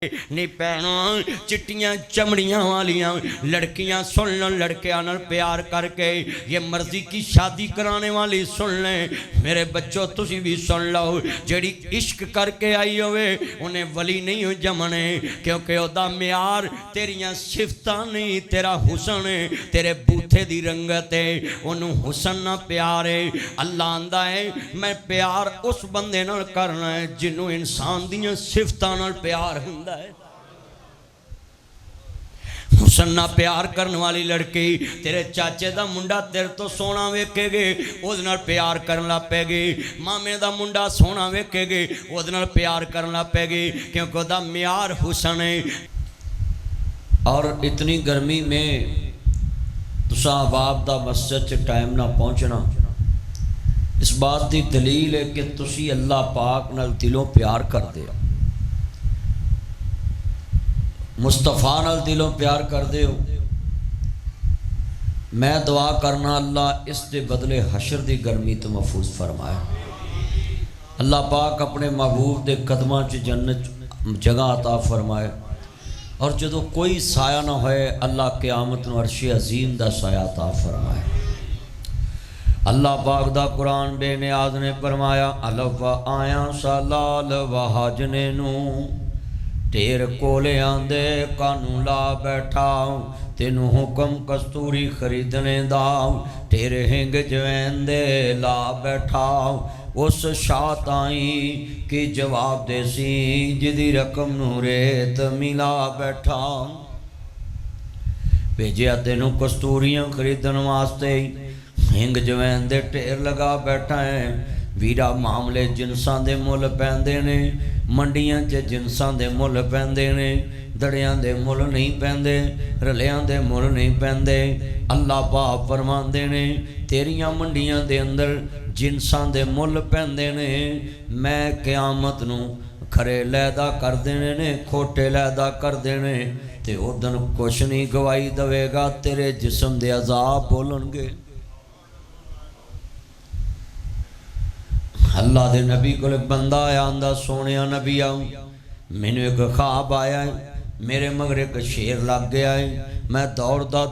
نہیں بہنوں چٹیاں چمڑیاں والیاں لڑکیاں سن لو لڑکیاں نال پیار کر کے یہ مرضی کی شادی کرانے والی سن لیں میرے بچوں تسی بھی سن لو جیڑی عشق کر کے آئی ہوئے انہیں ولی نہیں ہو جمنے کیونکہ او دا معیار تیریاں صفتاں نہیں تیرا حسن ہے تیرے بوتھے دی رنگت ہے انہوں حسن نہ پیار ہے اللہ آندہ ہے میں پیار اس بندے نال کرنا ہے جنہوں انسان دیاں صفتاں نال پیار ہوں حسن نہ پیار کرنے والی لڑکی تیرے چاچے دا منڈا تیرے تو سونا ویکھے گے اودنال پیار کرنا پے گی مامے دا منڈا سونا ویکھے گے اودنال پیار کرنا پے گی کیونکہ دا معیار حسن ہے اور اتنی گرمی میں تساں احباب دا مسجد چ ٹائم نہ پہنچنا اس بات دی دلیل ہے کہ تسی اللہ پاک نال دلوں پیار کر دے مصطفیٰ نال دلوں پیار کر دے ہو میں دعا کرنا اللہ اس دے بدلے حشر دی گرمی تو محفوظ فرمائے اللہ پاک اپنے محبوب دے قدماں چ جنت جگہ عطا فرمائے اور جدو کوئی سایہ نہ ہوئے اللہ قیامت نو عرش عظیم دا سایہ عطا فرمائے اللہ پاک دا قرآن بے نیاز نے فرمایا الف آیا سالال وحاجنے نو تیر کولے آندے کانو لا بیٹھاؤ تینو حکم کستوری خریدنے داؤ تیرے ہنگ جوین دے لا بیٹھاؤ اس شاعت آئی کی جواب دے سی جدی رقم نوریت ملا بیٹھاؤ بھیجیا تینو کستوریاں خریدن واسطے ہنگ جوین دے ٹیر لگا بیٹھا ہے ویرا معاملے جنساں دے مول پیندے نے منڈیاں چے جنساں دے مول پیندے نے دڑیاں دے مول نہیں پیندے رلیاں دے مول نہیں پیندے اللہ پاک فرماندے نے تیریاں منڈیاں دے اندر جنساں دے مول پیندے نے میں قیامت نو کھرے لیدہ کر دینے نے کھوٹے لیدہ کر دینے تے اودن کچھ نہیں گواہی دوے گا تیرے جسم دے عذاب بولن گے اللہ دے نبی کو بندہ آیا اندہ سونیا نبی آؤں میں نے ایک خواب آیا ہے میرے مگر ایک شیر لگ گیا ہے میں دوڑدا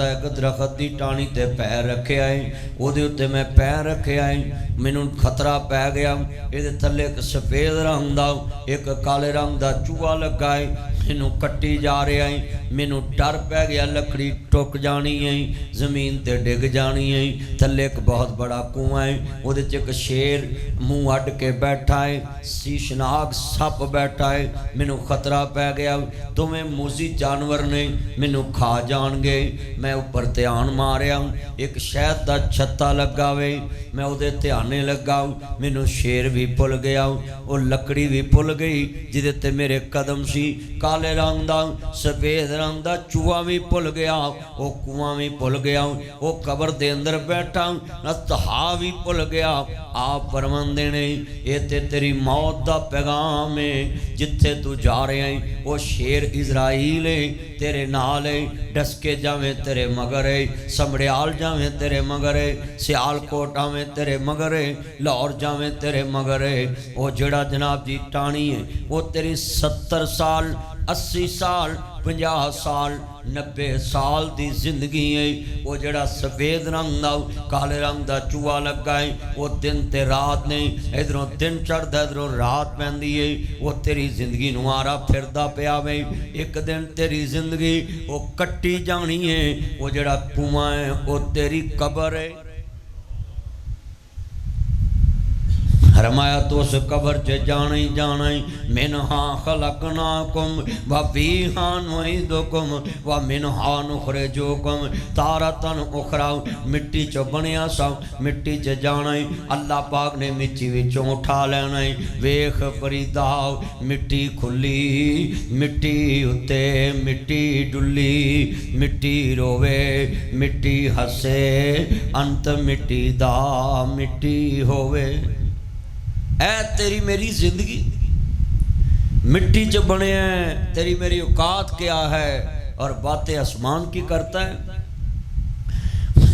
ایک درخت دی ٹانی تے پیر رکھے آئے او دے اتے میں پیر رکھے آئے میں نے خطرہ پہ گیا یہ تھلے ایک سفید رنگ دا ایک کالے رنگ دا چوہا لگا ہے میں نے کٹی جا رہے آئے میں نے ڈر پہ گیا لکڑی ٹوک جانی ہے زمین تے ڈگ جانی ہے تھلے ایک بہت بڑا کنواں ہے او دے ایک شیر منہ اڈ کے بیٹھا ہے شیشناک سپ بیٹھا ہے میں نے خطرہ پہ گیا تمہیں موزی جانور نے میں نے کھا جان گے میں اوپر تیان ماریا ایک شہد دا چھتا لگا وے میں او دے تیانے لگا میں نے شیر بھی پل گیا او لکڑی بھی پل گئی جدے تے میرے قدم سی کالے رنگ دا سفید رنگ دا چوہا بھی پل گیا او کنواں بھی پل گیا او قبر دے اندر بیٹھا نستہا بھی پل گیا آپ فرماندے نے یہ تے تیری موت دا پیغام ہے جتھے تو جا رہے ہیں وہ شیر اسرائیل ہے تیرے نال ہے ڈس کے جاویں تیرے مگر ہے سمڑیال جاویں تیرے مگر ہے سیال کوٹا میں تیرے مگر ہے لاہور جاویں تیرے مگر ہے وہ جڑا جناب جی ٹانی ہے وہ تیری 70 سال 80 سال 50 سال 90 سال دی زندگی ہے وہ جڑا سفید رنگ دا کالے رنگ دا چوہا لگا ہے وہ دن تے رات نہیں ادھروں دن چڑھ دا ادھروں رات پہندی ہے وہ تیری زندگی نوارا پھردہ پیا میں ایک دن تیری زندگی وہ کٹی جانی ہے وہ جڑا کنواں ہے وہ تیری قبر ہے فرمایا تو اس قبر چے جانے منہا خلقناکم وفیہا نعیدکم ومنہا نخرجوکم تارتن اخراؤ مٹی چو بنیا سا مٹی چے جانے اللہ پاک نے مٹی وچوں اٹھا لینے ویخ فریداؤ مٹی کھلی مٹی اتے مٹی ڈلی مٹی روے مٹی ہسے انت مٹی دا مٹی ہوئے اے تیری میری زندگی مٹی چ بنے ہیں تیری میری اوقات کیا ہے اور باتیں آسمان کی کرتا ہے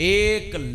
1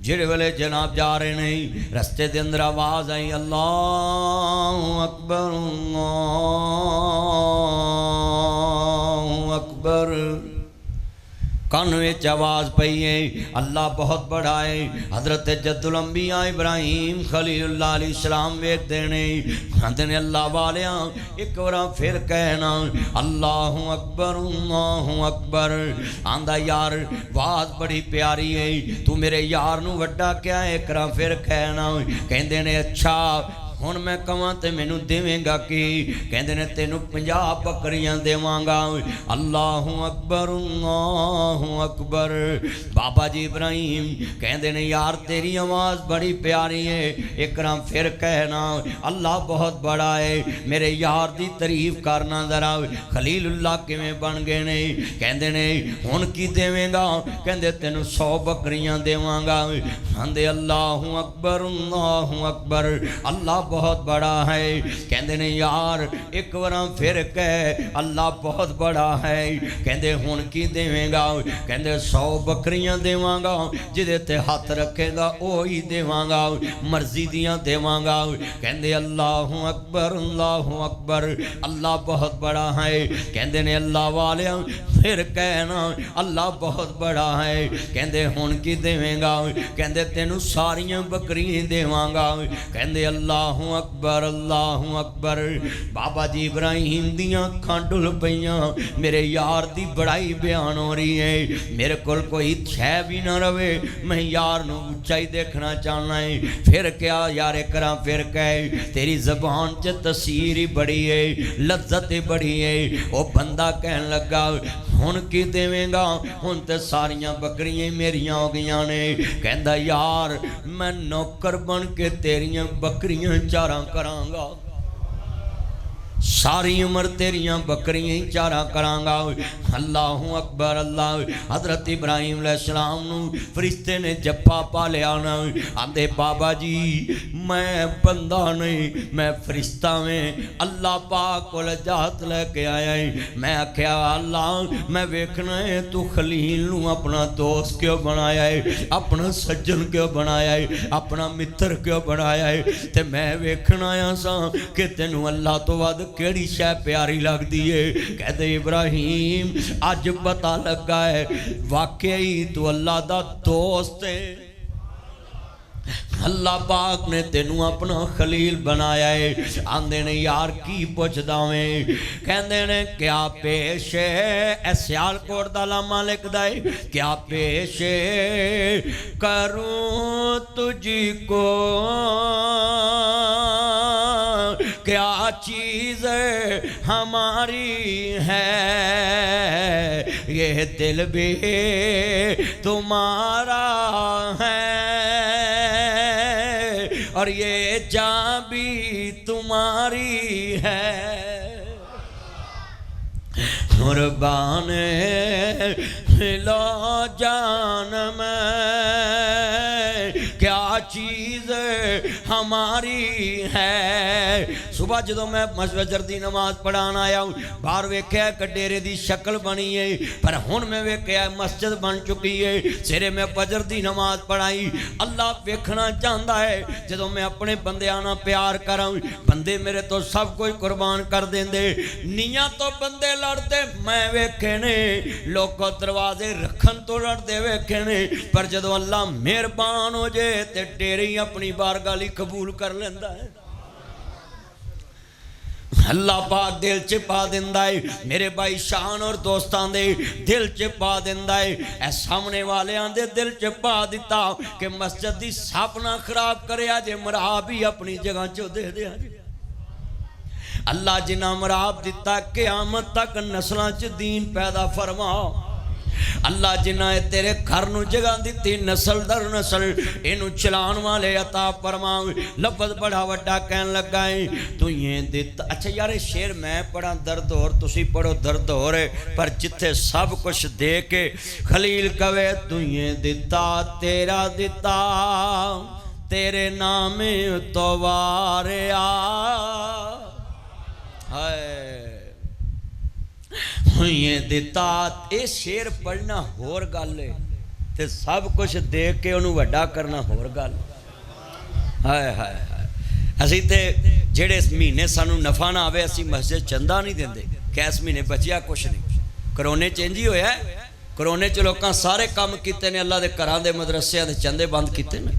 جڑے ویلے جناب جا رہے نہیں رستے دے اندر آواز آئی اللہ اکبر اللہ اکبر کان وچ آواز پئی ہے اللہ بہت بڑا ہے حضرت جد الانبیاء ابراہیم خلیل اللہ علیہ السلام ویکھ دینے کہندے نے اللہ والیاں ایک وارا پھر کہنا اللہ اکبر آندا یار آواز بڑی پیاری ہے تو میرے یار نو وڈا کیا ہے کرا پھر کہنا کہندے نے اچھا ہن میں کہاں تے مینوں دیویں گا کی کہندے نے تینوں 50 بکریاں دیواں گا اللہ اکبر بابا جی ابراہیم کہندے نے یار تیری آواز بڑی پیاری ہے اکرام پھر کہنا اللہ بہت بڑا ہے میرے یار دی تعریف کرنا ذرا خلیل اللہ کیویں بن گئے نے کہندے نے ہن کی دیویں گا کہندے تینوں 100 بکریاں دیواں گا کہندے اللہ اکبر اللہ بہت بڑا ہے کہندے نے یار ایک وراں پھر کہے اللہ بہت بڑا ہے کہندے ہن کی دیویں گا کہندے 100 بکریاں دیواں گا جدے تے ہاتھ رکھے گا وہی دیواں گا مرضی دیاں دیواں گا کہندے اللہ اکبر اللہ بہت بڑا ہے کہندے نے اللہ والیاں پھر کہنا اللہ بہت بڑا ہے کہندے ہن کی دیویں گا کہندے تینوں ساریاں بکریاں دیواں گا کہندے اللہ اکبر بابا جی ابراہیم دیاں کھانڈل پیاں میرے یار دی بڑائی بیان ہو رہی ہے میرے کول کوئی چھے بھی نہ روے میں یار نو اونچائی دیکھنا چاہنا ہے پھر کیا یار کرا پھر کہے تیری زبان چ تاثیر ہی بڑی ہے لذت ہی بڑی ہے او بندہ کہن لگا ہن کی دیویں گا ہن تے ساریاں بکریاں میریاں ہو گئیاں نے کہندا یار میں نوکر بن کے تیریاں بکریاں چاراں کراں گا ساری عمر تیریاں بکریاں ہی چارا کرانگا اللہ اکبر اللہ حضرت ابراہیم علیہ السلام نو فرشتے نے جپا پا لیا نا آندے بابا جی میں بندہ نہیں میں فرشتہ میں اللہ پاک کو لجات لے کے آیا ہے میں آکھیا اللہ میں ویکھنا ہے تو خلیل نو اپنا دوست کیوں بنایا ہے اپنا سجن کیوں بنایا ہے اپنا متر کیوں بنایا ہے تے میں ویکھنا ہے سا کہ تینوں اللہ تو ود کیڑی شے پیاری لگ دیئے کہتے ابراہیم آج پتا لگا ہے واقعی تو اللہ دا دوست ہے اللہ پاک نے تینوں اپنا خلیل بنایا ہے آندے نے یار کی پوچھ داویں کہندے نے کیا پیش ہے اے سیال کوٹ دا لاما لکھ دائے کیا پیش کروں تجھ کو کیا چیز ہماری ہے یہ دل بھی تمہارا ہے اور یہ جان بھی تمہاری ہے قربان لو جان میں کیا چیز ہماری ہے صبح جدو میں فجر دی نماز پڑھانا آیا ہوں باہر ویکھیا ایک ڈیرے دی شکل بنی ہے پر ہن میں ویکھیا مسجد بن چکی ہے سیرے میں فجر دی نماز پڑھائی اللہ ویکھنا چاہندا ہے جدو میں اپنے بندیاں نال پیار کراں بندے میرے تو سب کوئی قربان کر دیندے نیاں تو بندے لڑتے میں ویکھے نے لوگ دروازے رکھن تو لڑدے ویکھے نے پر جدو اللہ مہربان ہو جائے تے ڈیرے ہی اپنی بارگاہ لئی قبول کر لیندا ہے اللہ پاک دل چ پا دیندا ہے میرے بھائی شان اور دوستان دے دل چ پا دیندا ہے اے سامنے والیاں دے دل چ پا دیتا کہ مسجد دی صاف نہ خراب کریا جے مراب ہی اپنی جگہ چ دے دیا جے اللہ جنہ مراب دیتا قیامت تک نسلاں چ دین پیدا فرما اللہ جنہ تیرے گھر نو جگہ دیتی نسل در نسل انو چلان والے عطا فرما لفظ بڑا وڈا کہن لگا ہے تو یہ دیتا اچھا یار شیر میں پڑھا درد اور تسی پڑھو درد ہو رہے پر جتھے سب کچھ دے کے خلیل کوے تو یہ دیتا تیرا دیتا تیرے نام تو واریا یہ دیتا اے شیر پڑھنا ہور گالے تے سب کچھ دیکھ کے انہوں وڈا کرنا ہور گل ہائے ہائے ہائے اسی تے جڑے اس مہینے سانو نفع نہ آوے اسی مسجد چندہ نہیں دیندے کہ اس مہینے بچیا کچھ نہیں کرونے چینج ہی ہویا ہے کرونے چ لوکاں سارے کام کیتے نے اللہ دے گھراں دے مدرسے دے چندے بند کیتے نے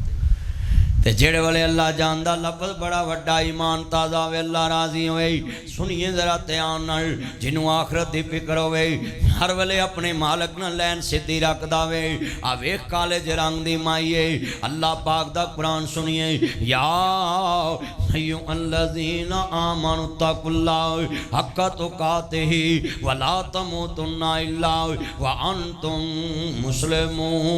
تے جڑے والے اللہ جاندا لفظ بڑا وڈا ایمان تازہ ہوئے اللہ راضی ہوئے سنیے ذرا دھیان نال جنوں آخرت دی فکر ہوئے ہر ویلے اپنے مالک نال لین سدھی رکھدا وے آ ویکھ کالج رنگ دی مائیے اللہ پاک دا قرآن سنیے یا ایھا الذین آمنوا اتقوا اللہ حق تقاتہ ولا تموتن الا وانتم مسلمون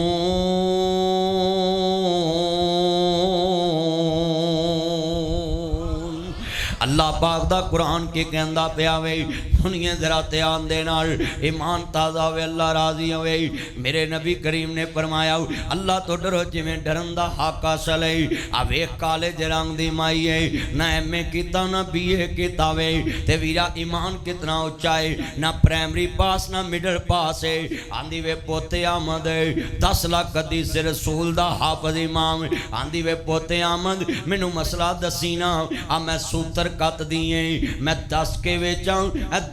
اللہ پاک دا قرآن کے کہندا پیا وے سنیے ذرا دھیان دے نال ایمان تازہ ہوئے اللہ راضی ہوئے میرے نبی کریم نے فرمایا اللہ تو ڈرو جویں ڈرن دا حق اصل ہے آ ویکھ کالج رنگ دی مائی ہے نہ ایم اے کیتا نہ بی اے کیتا وے تے ویرا ایمان کتنا اونچا ہے نہ پرائمری پاس نہ مڈل پاس ہے آندی وے پوتے آمد 10 لاکھ حدیث رسول دا حافظ امام آندی وے پوتے آمد مینوں مسئلہ دسی نا آ میں سوتر کت دیئے میں 10 کے ویچاں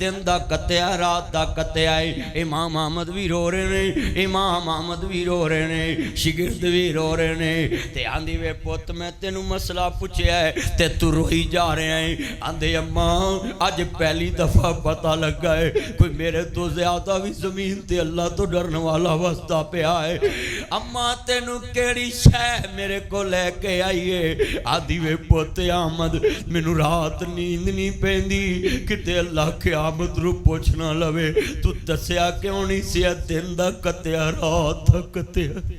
دن دا کتیا رات دا کتیا امام احمد بھی رو رہے نے امام احمد بھی رو رہے نے شگرد بھی رو رہے نے تے آندھی وے پوت میں تینوں مسئلہ پوچھیا ہے تے تو روئی جا رہے ہیں آندھے اماں آج پہلی دفعہ پتہ لگا ہے کوئی میرے تو زیادہ بھی زمین تے اللہ تو ڈرن والا وسطہ پہ آئے اماں تینوں کیڑی شے میرے کو لے کے آئیے آدھی وے پوتے آمد مینوں رات نیند نہیں پیندی کتے اللہ قیامت رو پوچھنا لوے تو دسیا کیوں نہیں سی دن دا کتیا رات دا کتیا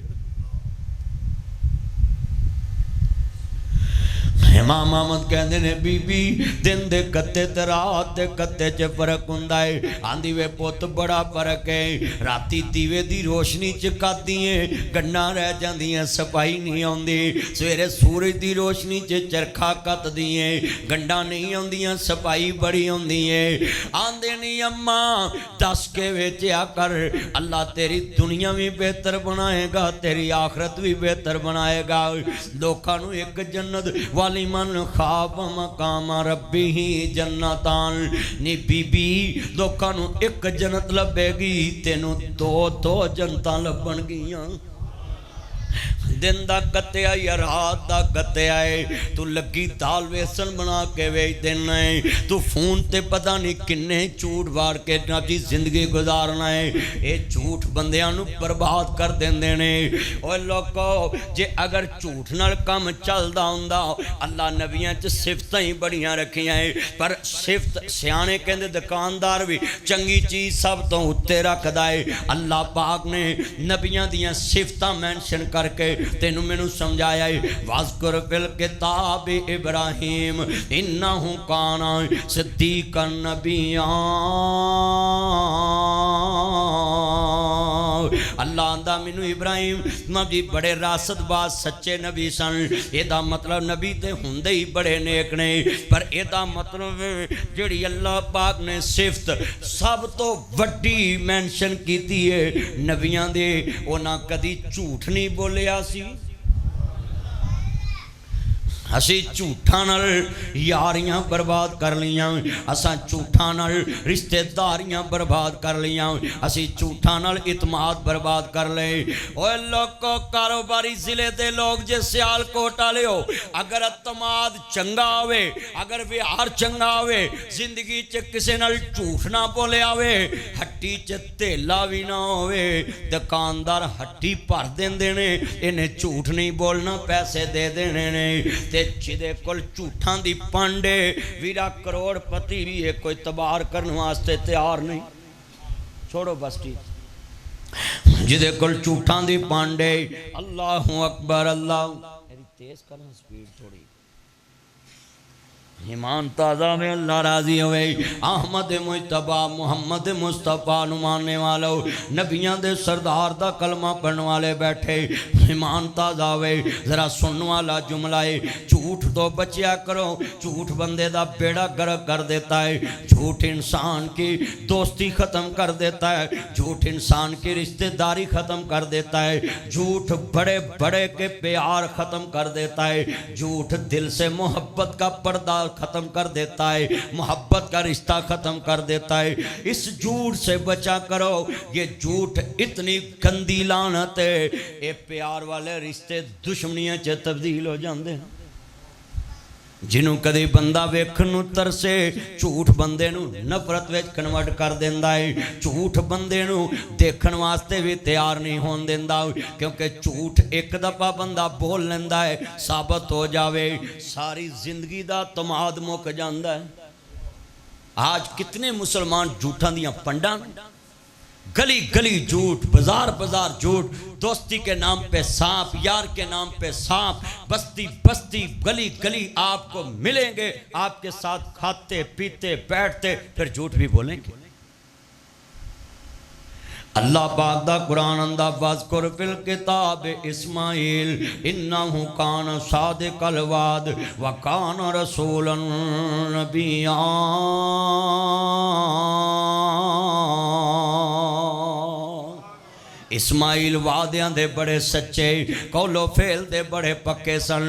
امام احمد کہندے نے بی بی دن دے کتے تے رات دے کتے چ فرق ہوندا ہے آندی وے پوت بڑا فرق ہے راتی دیوے دی روشنی چ کدیے گناں رہ جاندیاں صفائی نہیں آندی سویرے سورج دی روشنی چ چرخا کت دیے گنڈا نہیں آندیاں صفائی بڑی ہوندی ہے آندے نہیں اماں 10 کے ویچیا کر اللہ تیری دنیا بھی بہتر بنائے گا تیری آخرت بھی بہتر بنائے گا لوکاں نو ایک جنت والی من خواب مقام ربی ہی جنتان نی بی بی لوکاں نو ایک جنت لبے گی تینوں دو جنتاں لبن گیاں دن دا کتے آئی یا رات دا کتے آئے تو لگی دال ویسن بنا کے ویچ دینا ہے تو فون تے پتہ نہیں کنے جھوٹ بار کے نبی زندگی گزارنا ہے اے جھوٹ بندیاں نو برباد کر دین دینے اوہ لوگو جے اگر جھوٹ نال کم چل دا ہوندا اللہ نبیاں چ صفتیں ہی بڑیاں رکھیاں ہیں پر صفت سیانے کہندے دکاندار بھی چنگی چیز سب تو اتے رکھ دائے اللہ پاک نے نبیاں دیاں صفتاں مینشن کر کے تینوں میں نو سمجھایا ہے وَاذْكُرْ فِي الْكِتَابِ ابراہیم انہو کانا صدیقا نبیاں اللہ آندہ منو ابراہیم نبی بڑے راست باز سچے نبی سن یہ دا مطلب نبی تے ہوندے ہی بڑے نیک نے پر یہ دا مطلب جڑی اللہ پاک نے صفت سب تو وڈی مینشن کیتی ہے نبیاں دے اونا کدی جھوٹ نہیں بولیا سی اسی جھوٹاں نال یاریاں برباد کر لیاں اساں جھوٹاں نال رشتہ داریاں برباد کر لیاں اسی جھوٹاں نال اعتماد برباد کر لے اوے لوگو کاروباری ضلع دے لوگ جے سیال کوٹ والے ہو اگر اعتماد چنگا ہوے اگر ویہار چنگا ہوے زندگی چ کسے نال جھوٹ نہ بولیا ہوے ہٹی چ تیلا وی نہ ہوے دکاندار ہٹی بھر دیندے نے انہیں جھوٹ نہیں بولنا پیسے دے دینے نے جدے کل جھوٹاں دی پانڈے ویرا کروڑ پتی بھی ہے کوئی تبار کرنے واسطے تیار نہیں چھوڑو بس ٹھیک جدے کل جھوٹاں دی پانڈے اللہ اکبر اللہ میری تیز کرنا سپیڈ تھوڑی ایمان تازہ میں اللہ راضی ہوئے احمد مجتبہ محمد مصطفیٰ نو ماننے والو نبیاں دے سردار دا کلمہ پڑھنے والے بیٹھے ایمان تازہ ہوئے ذرا سننے والا جملہ ہے جھوٹ تو بچیا کرو جھوٹ بندے دا بیڑا گرک کر دیتا ہے جھوٹ انسان کی دوستی ختم کر دیتا ہے جھوٹ انسان کی رشتہ داری ختم کر دیتا ہے جھوٹ بڑے بڑے کے پیار ختم کر دیتا ہے جھوٹ دل سے محبت کا پردہ ختم کر دیتا ہے محبت کا رشتہ ختم کر دیتا ہے اس جھوٹ سے بچا کرو یہ جھوٹ اتنی گندی لعنت ہے اے پیار والے رشتے دشمنیاں چ تبدیل ہو جاندے ہیں جنہوں کدی بندہ ویکھن نوں ترسے جھوٹ بندے نوں نفرت وچ کنورٹ کر دیندا ہے جھوٹ بندے نوں دیکھن واسطے بھی تیار نہیں ہون دیندا کیونکہ جھوٹ ایک دفعہ بندہ بول لیندا ہے ثابت ہو جاوے ساری زندگی دا تماد مک جاندا ہے آج کتنے مسلمان جھوٹاں دیاں پنڈاں گلی گلی جھوٹ بازار بازار جھوٹ دوستی کے نام پہ سانپ یار کے نام پہ سانپ بستی بستی گلی گلی آپ کو ملیں گے آپ کے ساتھ کھاتے پیتے بیٹھتے پھر جھوٹ بھی بولیں گے اللہ پاک دا قرآن اندہ وَذْكُرْ فِي الْكِتَابِ اسماعیل انہو کان صادق الوعد وکان رسولا نبیا اسماعیل وعدیاں دے بڑے سچے قولو فعل دے بڑے پکے سن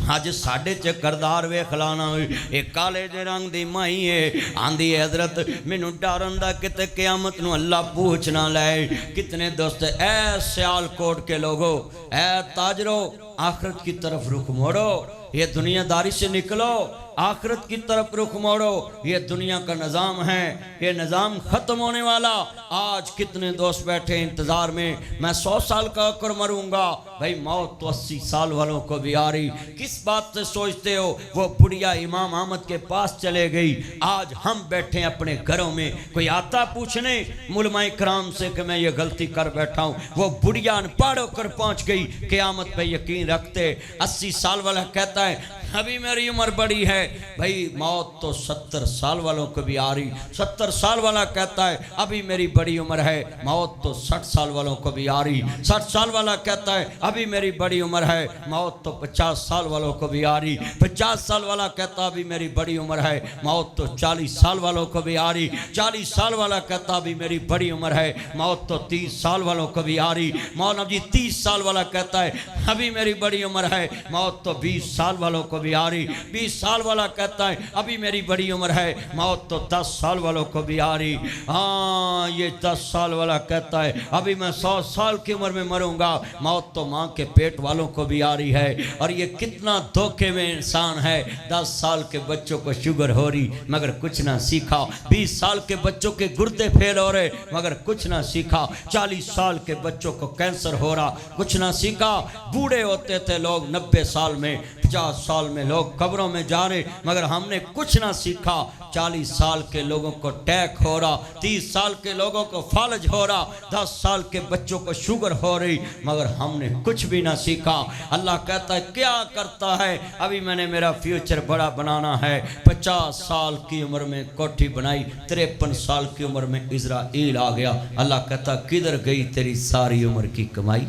آج ساڑھے چ کردار وے خلانا ایک کالے دے رنگ دی مائی ہے آندھی حضرت منو ڈارندہ کتے قیامت نو اللہ پوچھنا لائے کتنے دوست اے سیال کوٹ کے لوگو اے تاجرو آخرت کی طرف رخ موڑو یہ دنیا داری سے نکلو آخرت کی طرف رخ موڑو یہ دنیا کا نظام ہے یہ نظام ختم ہونے والا آج کتنے دوست بیٹھے انتظار میں 100 سال کا کر مروں گا بھائی موت تو 80 سال والوں کو بھی آ رہی کس بات سے سوچتے ہو وہ بڑھیا امام احمد کے پاس چلے گئی آج ہم بیٹھے اپنے گھروں میں کوئی آتا پوچھنے علماء کرام سے کہ میں یہ غلطی کر بیٹھا ہوں وہ بڑھیا انپڑھ ہو کر پہنچ گئی قیامت پہ یقین رکھتے 80 سال والا کہتا ہے ابھی میری عمر بڑی ہے بھائی موت تو 70 سال والوں کو بھی آ رہی 70 سال والا کہتا ہے ابھی میری بڑی عمر ہے موت تو 60 سال والوں کو بھی آ رہی 60 سال والا کہتا ہے ابھی میری بڑی عمر ہے موت تو 50 سال والوں کو بھی آ رہی 50 سال والا کہتا ابھی میری بڑی عمر ہے موت تو 40 سال والوں کو بھی آ رہی 40 سال والا کہتا ابھی میری بڑی عمر ہے موت تو 30 سال والوں کو بھی آ رہی مولانا جی 30 سال والا کہتا ہے ابھی میری بڑی عمر ہے موت تو 20 سال والوں کو بھی آ رہی 20 سال والا کہتا ہے ابھی میری بڑی عمر ہے موت تو 10 سال والوں کو بھی آ رہی ہاں یہ 10 سال والا کہتا ہے ابھی میں 100 سال کی عمر میں مروں گا موت تو ماں کے پیٹ والوں کو بھی آ رہی ہے اور یہ کتنا دھوکے میں انسان ہے 10 سال کے بچوں کو شوگر ہو رہی مگر کچھ نہ سیکھا 20 سال کے بچوں کے گردے پھیل ہو رہے مگر کچھ نہ سیکھا 40 سال کے بچوں کو کینسر ہو رہا کچھ نہ سیکھا بوڑھے ہوتے تھے لوگ 90 سال میں 50 سال میں لوگ قبروں میں جا رہے مگر ہم نے کچھ نہ سیکھا 40 سال کے لوگوں کو ٹیک ہو رہا 30 سال کے لوگوں کو فالج ہو رہا 10 سال کے بچوں کو شوگر ہو رہی مگر ہم نے کچھ بھی نہ سیکھا اللہ کہتا ہے کیا کرتا ہے ابھی میں نے میرا فیوچر بڑا بنانا ہے 50 سال کی عمر میں کوٹھی بنائی 53 سال کی عمر میں اسرائیل آ گیا اللہ کہتا کدھر گئی تیری ساری عمر کی کمائی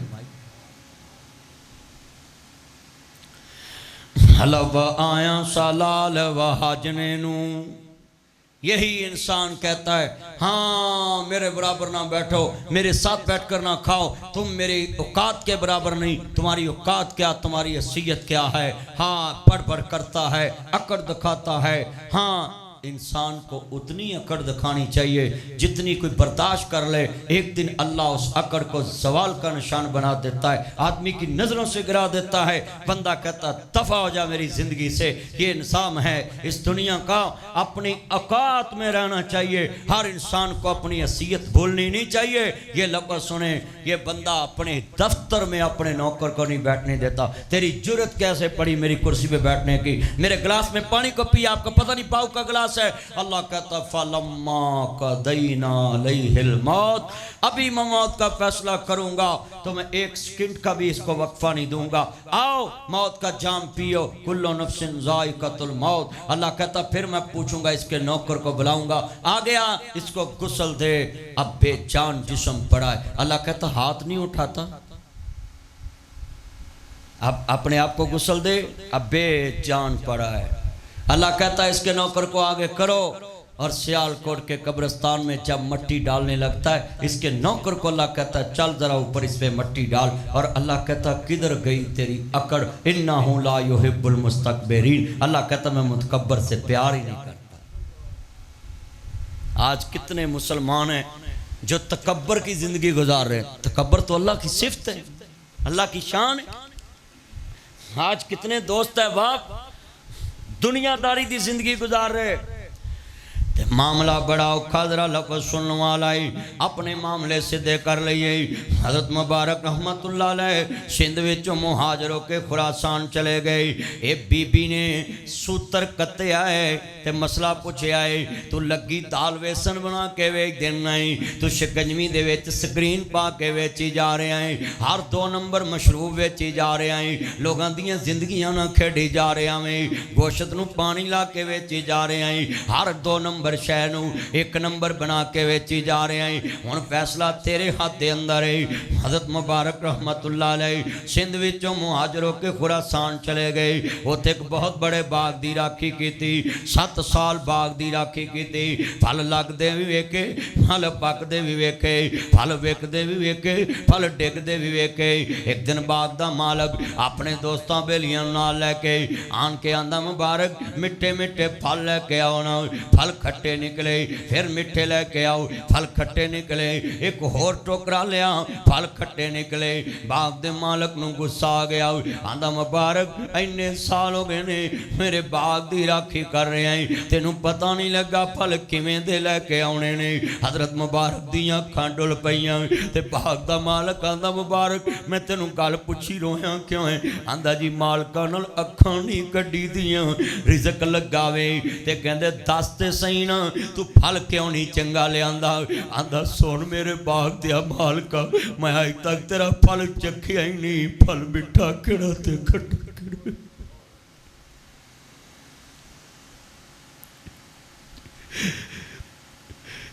حلب آیا سالال و حاجنے نو یہی انسان کہتا ہے ہاں میرے برابر نہ بیٹھو میرے ساتھ بیٹھ کر نہ کھاؤ تم میری اوقات کے برابر نہیں تمہاری اوقات کیا تمہاری حیثیت کیا ہے ہاں پڑھ پڑھ کرتا ہے اکڑ دکھاتا ہے ہاں انسان کو اتنی اکڑ دکھانی چاہیے جتنی کوئی برداشت کر لے ایک دن اللہ اس اکڑ کو زوال کا نشان بنا دیتا ہے آدمی کی نظروں سے گرا دیتا ہے بندہ کہتا دفع ہو جا میری زندگی سے یہ نظام ہے اس دنیا کا اپنی اوقات میں رہنا چاہیے ہر انسان کو اپنی حیثیت بھولنی نہیں چاہیے یہ لفظ سنیں یہ بندہ اپنے دفتر میں اپنے نوکر کو نہیں بیٹھنے دیتا تیری جرت کیسے پڑی میری کرسی پہ بیٹھنے کی میرے گلاس میں پانی کو پی آپ کو پتہ نہیں پاؤ کا گلاس انداز ہے. اللہ کہتا فلما قضینا علیہ الموت, ابھی میں موت کا فیصلہ کروں گا تو میں ایک سیکنڈ کا بھی اس کو وقفہ نہیں دوں گا. آؤ موت کا جام پیو, کل نفس ذائقۃ الموت. اللہ کہتا پھر میں پوچھوں گا, اس کے نوکر کو بلاؤں گا, آ گیا اس کو غسل دے. اب بے جان جسم پڑا ہے. اللہ کہتا ہاتھ نہیں اٹھاتا, اب اپنے آپ کو غسل دے, اب بے جان پڑا ہے. اللہ کہتا ہے اس کے نوکر کو آگے کرو, اور سیال کوٹ کے قبرستان میں جب مٹی ڈالنے لگتا ہے اس کے نوکر کو اللہ کہتا ہے چل ذرا اوپر اس پہ مٹی ڈال. اور اللہ کہتا کدھر گئی تیری اکڑ, انہو لا یحب المستکبرین. اللہ کہتا میں متکبر سے پیار ہی نہیں کرتا. آج کتنے مسلمان ہیں جو تکبر کی زندگی گزار رہے ہیں. تکبر تو اللہ کی صفت ہے, اللہ کی شان ہے. آج کتنے دوست ہیں باپ دنیا داری دی زندگی گزار رہے. معاملہ بڑا اوکھا, ذرا لفظ سننے والا ہی اپنے معاملے سے دے کر لئے. حضرت مبارک رحمت اللہ علیہ سندھ وچوں مہاجروں کے خراسان چلے گئے. اے بی بی نے سوتر کتے آئے تے مسئلہ پوچھے آئے, تو لگی دال ویسن بنا کے ویچ دینا ہے, تو شکنجوی دے ویچ سکرین پا کے ویچی جا رہے ہیں, ہر 2 نمبر مشروب ویچی جا رہے ہیں, لوگاں دیاں زندگیاں نہ کھیڑی جا رہے ہیں, گوشت نو پانی لا کے ویچی جا رہے ہیں, ہر 2 نمبر شے نو 1 نمبر بنا کے ویچی جا رہے ہیں. ہن فیصلہ تیرے ہاتھ دے اندر ہے. حضرت مبارک رحمت اللہ علیہ سندھ وچوں مہاجروں کے خراسان چلے گئے. اوتھے ایک بہت بڑے باغ دی راکھی کیتی, 7 سال باغ دی راکھی کیتی. پھل لگدے وی ویکھے, پھل پکدے وی ویکھے, پھل وکدے وی ویکھے, پھل ڈگدے وی ویکھے. ایک دن باغ دا مالک اپنے دوستاں بیلیاں نال لے کے آن کے آندا مبارک مٹھے مٹھے پھل لے کے آؤ نا. پھل کھٹے نکلے, پھر مٹھے لے کے آؤ, پھل کھٹے نکلے. ایک اور ٹوکرا لیا, پھل کھٹے نکلے. باغ دے مالک نو غصہ آ گیا, آندا مبارک اینے سال ہو گئے نے میرے باغ دی راکھی کر رہے ہیں, تینوں پتہ نہیں لگا پھل کیویں دے لے کے آونے نے. حضرت مبارک دیاں اکھاں ڈل پئیاں تے باغ دا مالک آندا مبارک میں تینوں گل پوچھی رویاں کیوں ہے؟ آندا جی مالکاں نال اکھاں نہیں کڈی دیاں, رزق لگاوے تے کہندے دس تے سہی نا تو پھل کیوں نہیں چنگا لے آندا. آندا سن میرے باغ دیا مالکا, میں آج تک تیرا پھل چکھیا ہی نہیں, پھل مٹھا کیڑا تے کھٹا کیڑا.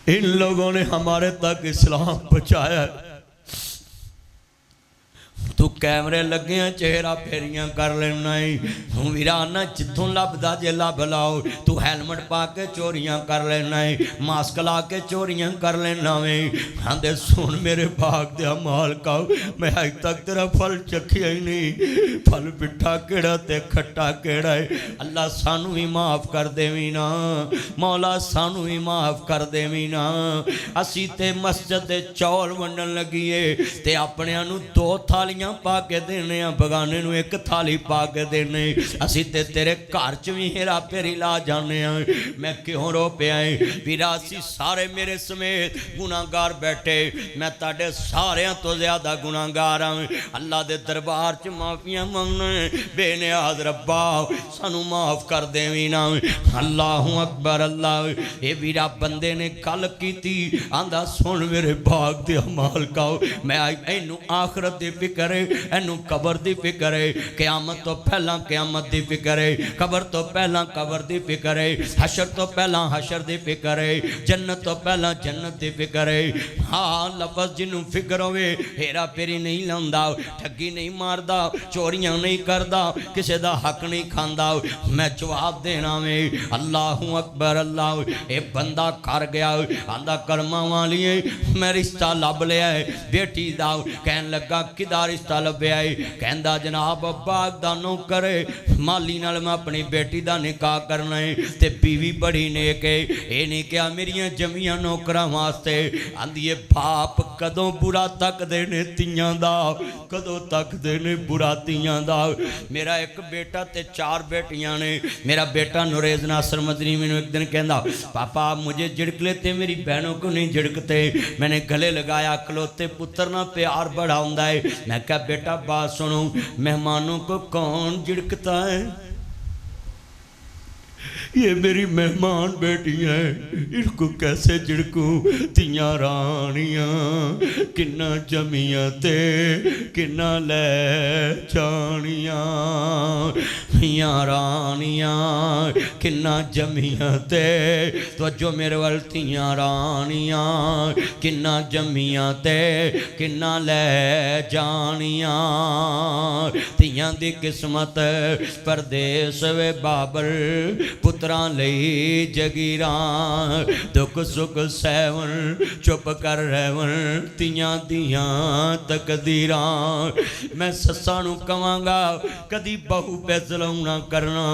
ان لوگوں نے ہمارے تک اسلام پہنچایا ہے. تو کیمرے لگے ہیں چہرہ پھیریاں کر لینا ہے, تو ویرانہ جتوں لب دا جے لب لاؤ, تو ہیلمٹ پا کے چوریاں کر لینا ہے, ماسک لا کے چوریاں کر لینا ہے. آندے سن میرے باغ دیا مالکا, میں آج تک تیرا پھل چکھیا ہی نہیں, پھل مٹھا کیڑا تے کھٹا کیڑا ہے. اللہ سانو ہی معاف کر دیویں نا, مولا سانو ہی معاف کر دیویں نا. اسی تے مسجد دے چول ونڈن لگیے تے اپنے انو 2 تھالیاں پا کے دینے, بگانے نو 1 تھالی پا کے دینے. اسی تے تیرے گھر چ وی ہیرا پھیری لا جانے ہیں. میں کیوں رو پیا ہے ویراسی سارے میرے سمیت گناہگار بیٹھے, میں تاڈے ساریاں تو زیادہ گناہگار ہوں. اللہ دے دربار چ معافیاں منگنے, بے نیاز ربا سانو معاف کر دیویں نا. اللہ اکبر اللہ. اے ویرا بندے نے کل کیتی, آندا سن میرے باغ دے مالکا, میں اینو آخرت دی فکر ہے, اینو قبر دی فکر ہے, قیامت تو پہلا قیامت دی فکر ہے, قبر تو پہلا قبر دی فکر ہے, حشر تو پہلا حشر دی فکر ہے, جنت تو پہلا جنت دی فکر ہے. ہاں لفظ جنوں فکر ہوئے ہیرا پھیری نہیں لاندا, ٹھگی نہیں ماردا, چوریاں نہیں کردا, کسے دا حق نہیں کھاندا. میں جواب دینا میں اللہ اکبر اللہ. اے بندہ کر گیا, آندا کرما والیے میں رشتہ لب لیا ہے بیٹی دا. کہن لگا کدا رشتہ لبیا ہے؟ کہندا جناب باغ دا نوکر ہے, مالی نال میں اپنی بیٹی دا نکاح کرنا ہے تے بیوی بڑی نیک ہے. اے نہیں کیا میریاں جمیاں نوکراں واسطے. آندی اے باپ کدوں برا تک دینے تیاں دا, کدوں تک دینے برا تیاں دا. میرا ایک بیٹا تے 4 بیٹیاں نے. میرا بیٹا نوریز ناصر مدنی میں ایک دن کہندا پاپا مجھے جھڑک لیتے میری بہنوں کو نہیں جھڑکتے. میں نے گلے لگایا, کلوتے پتر نہ پیار بڑا ہوندا ہے. میں کہا بیٹا بات سنو, مہمانوں کو کون جھڑکتا ہے؟ یہ میری مہمان بیٹی ہیں، ان کو کیسے جھڑکوں؟ تیاں رانیاں کنا جمیاں تے کنا لے جانیاں، میاں رانیاں کنا جمیاں تے، توجہ میرے وال، تیاں رانیاں کنا جمیاں تے کنا لے جانیاں، تیاں دی قسمت پردیس وے بابل، پتراں لئی جگیراں، دکھ سکھ سہون چپ کر رہون، تیاں دیاں تقدیراں۔ میں سساں نوں کہاں گا کدی بہو پہ ظلم نہ کرنا،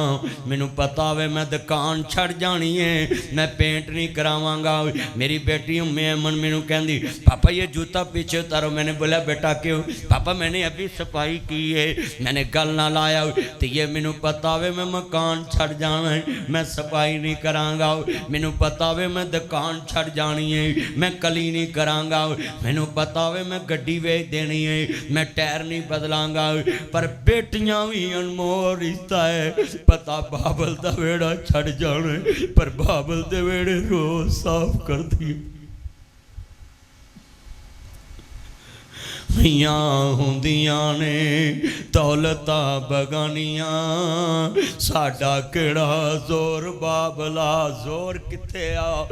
مینوں پتا وے میں دکان چھڑ جانی ہے، میں پینٹ نہیں کراواں گا۔ میری بیٹی ام ایمن مینوں کہندی پاپا یہ جوتا پیچھے اتارو، میں نے بولا بیٹا کیوں؟ پاپا میں نے ابھی صفائی کی ہے، میں نے گل نہ لایا، تو یہ مینوں پتا وے میں مکان چھڑ جانا ہے، میں صفائی نہیں کراں گا، مینوں پتا وے میں دکان چھڑ جانی ہے، میں کلی نہیں کراں گا، مینوں پتا وے میں گڈی ویچ دینی ہے، میں ٹائر نہیں بدلاں گا۔ پر بیٹیاں بھی انمول رشتہ ہے، پتا بابل دا ویڑا چھڑ جانا ہے، پر بابل دے ویڑے روز صاف کر دی۔ میاں ہوندیاں نے دولتاں بگانیاں، ساڈا کیڑا زور بابلا، زور کتے آ؟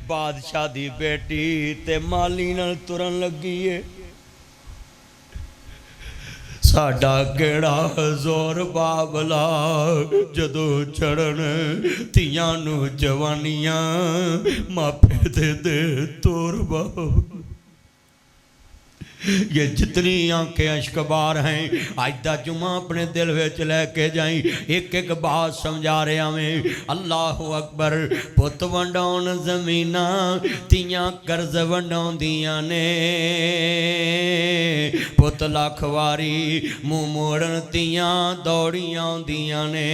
بادشاہ دی بیٹی تے مالی نال ترن لگی ہے، ساڈا کیڑا زور بابلا، جدو چڑھن تیاں نو جوانیاں، ماپے دے دے تور باب۔ یہ جتنی آنکھیں اشکبار ہیں آج دا جمعہ اپنے دل وچ لے کے جائیں، ایک ایک بات سمجھا رہے ہمیں۔ اللہ اکبر، پت ونڈاؤن زمینہ تیاں قرض ونڈاؤن دیاں نے، پت لاکھ واری منہ موڑن تیاں دوڑیاں دیاں نے۔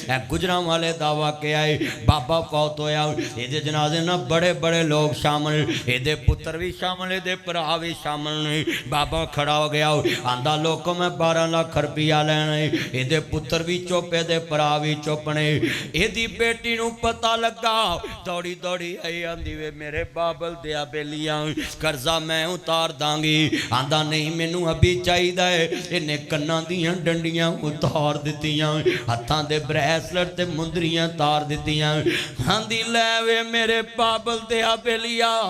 اے گجراں والے دعویٰ کے آئے بابا فوت ہویا، اے دے جنازے نہ بڑے بڑے لوگ شامل، اے دے پتر بھی شامل، اے دے پرا بھی شامل۔ بابا کھڑا ہو گیا، آندہ لوگوں میں 12 لاکھ روپیہ لینے، اے دے پتر بھی چوپے دے پرا بھی چوپنے۔ اے دی بیٹی نو پتہ لگا، دوڑی دوڑی آئی، آندھی وے میرے بابل دیا بیلیاں قرضہ میں اتار دانگی۔ آندہ نہیں مینوں ابھی چاہی دائے، انہیں کناں دیاں ڈنڈیاں اتار دیتیاں، ہتھاں دے بریسلٹ تے مندریاں تار دیتیاں۔ آندھی لے وے میرے بابل دیا بیلیاں،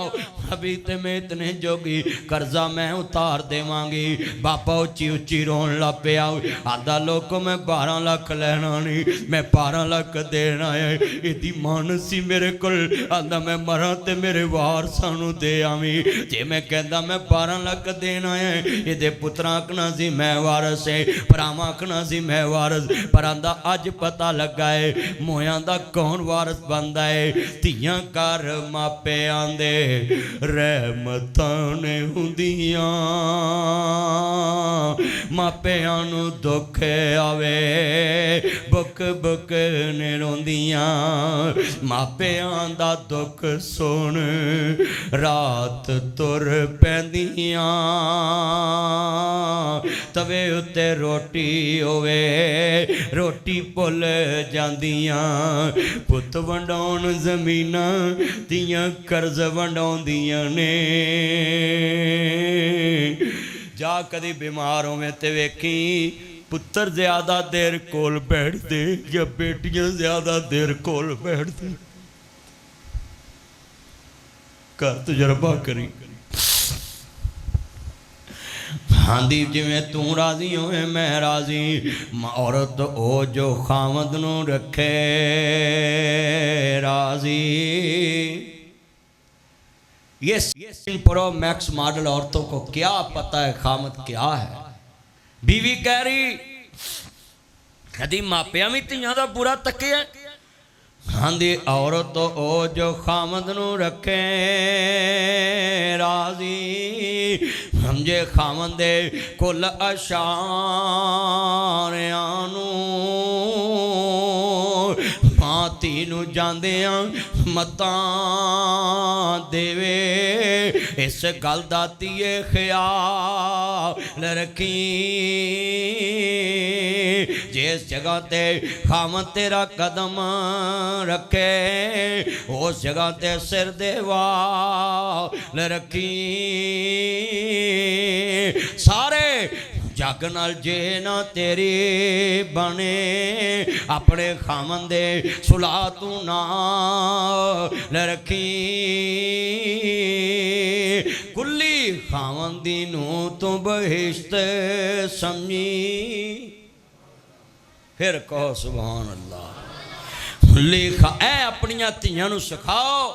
ابھی تے میں اتنے جوگی قرضہ میں اتار دے مانگی۔ باپا اچھی اچھی رون لپیا، آدھا لوگوں میں 12 لاکھ لینا نہیں، میں 12 لاکھ دینا ہے۔ ایدی مان سی میرے کل، آدھا میں مرا تے میرے وارسانو دے آمی، جے میں کہندہ میں 12 لاکھ دینا ہے۔ ایدے پتران اکنا سی میں وارس ہے، پراما اکنا سی میں وارس، پر آدھا آج پتہ لگا ہے مویاں دا کون وارس بندہ ہے۔ تیاں کار ماپے آندے رحمتانے ہوندیاں، ماپیاں نو دکھے آوے بک بک نے روندیاں، ماپیاں دا دکھ سن رات تر پیندیاں، توے اتے روٹی ہوئے روٹی پل جاندیاں، پت ونڈاؤن زمینہ دیاں قرض ونڈاؤن دیاں نے۔ جا کدی بیماروں میں تے ویکھی پتر زیادہ دیر کول بیٹھ دے یا بیٹیاں زیادہ دیر کول بیٹھ دے، کا تجربہ کری۔ ہاں دی جی میں توں راضی ہوئے میں راضی، عورت او جو خامد نو رکھے راضی۔ یہ پرو میکس ماڈل عورتوں کو کیا پتہ ہے خامد کیا ہے؟ بیوی کہہ رہی کدی ماپیاں بھی تیاں دا برا تکیا، ہاں دی عورت او جو خامد نو رکھے راضی، سمجھے خامد دے کل اشاریاں نو، ماں تی نو جاندیاں ਮਤਾਂ ਦੇਵੇ ਇਸ ਗੱਲ ਦਾ ਧੀਏ ਖਿਆਲ ਰੱਖੀ ਜਿਸ ਜਗ੍ਹਾ ਤੇ ਖਾਵਨ ਤੇਰਾ ਕਦਮ ਰੱਖੇ ਉਸ ਜਗ੍ਹਾ ਤੇ ਸਿਰ ਦੇ ਵਾਲ ਰੱਖੀ ਸਾਰੇ ਜੱਗ ਨਾਲ ਜੇ ਨਾ ਤੇਰੀ ਬਣੇ ਆਪਣੇ ਖਾਵਨ ਦੇ ਸੁਲਾ ਤੂੰ ਨਾਲ ਰੱਖੀ ਕੁੱਲੀ ਖਾਵਨ ਦੀ ਨੂੰ ਤੂੰ ਬਹਿਸ਼ਤ ਸਮਝੀ ਫਿਰ ਕਹੋ ਸੁਭਾਨ ਅੱਲਾਹ ਲਿਖਾ ਐ ਆਪਣੀਆਂ ਧੀਆਂ ਨੂੰ ਸਿਖਾਓ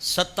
7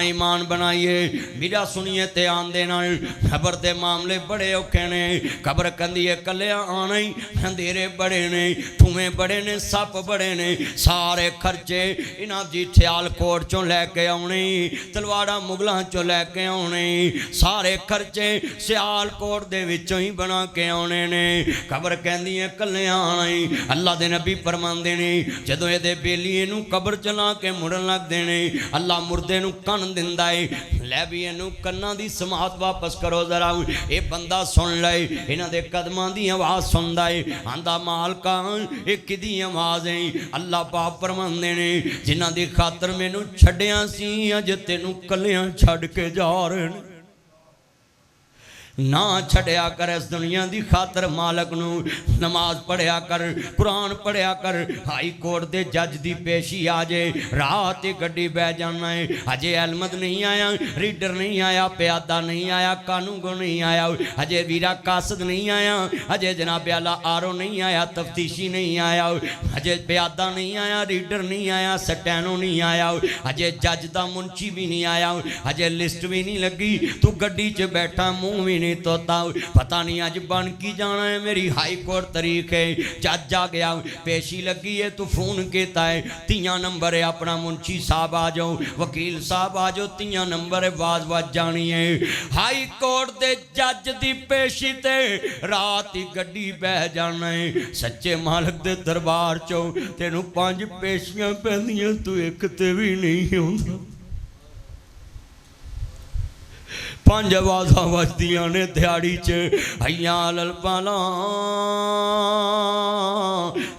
اپنا ایمان بنائیے میرا سنیے تے آندے نال قبر دے معاملے بڑے اوکھے نے قبر کندی ہے کلیا آنا ہی اندھیرے بڑے نے ٹھویں بڑے نے سپ بڑے نے سارے خرچے انہاں جی سیال کوٹ چوں لے کے آنے تلواڑا مغلاں چوں لے کے آنے سارے خرچے سیال کوٹ دے وچوں ہی بنا کے آنے نے قبر کہندی ہے کلیا آنا ہی اللہ دے نبی فرماندے نے جدوں اے دے بیلیے نو قبر چلا کے مڑن لگ دے نے اللہ مردے نو کن دیندا ہے لے بھی اینو کناں دی سماعت واپس کرو ذرا اے بندہ سن لے انہاں دے قدماں دی آواز سندا ہے آندا مالکا اے کدی آواز ہے اللہ پاک فرماندے نے جنہاں دی خاطر مینوں چھڈیاں سی اج تینوں کلیاں چھڈ کے جا رہے نے نہ چھڑیا کر اس دنیا دی خاطر مالک نو نماز پڑھیا کر قرآن پڑھیا کر ہائی کورٹ دے جج دی پیشی آجے رات گڈی بہ جانا ہے اجے علمت نہیں آیا ریڈر نہیں آیا پیادہ نہیں آیا قانونگو نہیں آیا اجے ویرا قاصد نہیں آیا اجے جناب اعلیٰ آرو نہیں آیا تفتیشی نہیں آیا اجے پیادہ نہیں آیا ریڈر نہیں آیا سٹینو نہیں آیا اجے جج دا منچی بھی نہیں آیا اجے لسٹ بھی نہیں لگی تو گڈی چ بیٹھا منہ بھی نہیں توتا پتہ نہیں آج بن کی جانا ہے میری ہائی کورٹ طریق ہے جج آ گیا پیشی لگی ہے تو فون کہتا ہے 3 نمبر ہے اپنا منشی صاحب آ جاؤ وکیل صاحب آ جاؤ 3 نمبر ہے باز باز جانی ہے ہائی کورٹ دے جج دی پیشی تے رات ہی گڈی بہ جانا ہے سچے مالک دے دربار چو تینوں 5 پیشیاں پہنیاں تو ایک تے بھی نہیں ہوں 5 آوازاں وجدیاں نے دیاڑی چ حیال الفلاح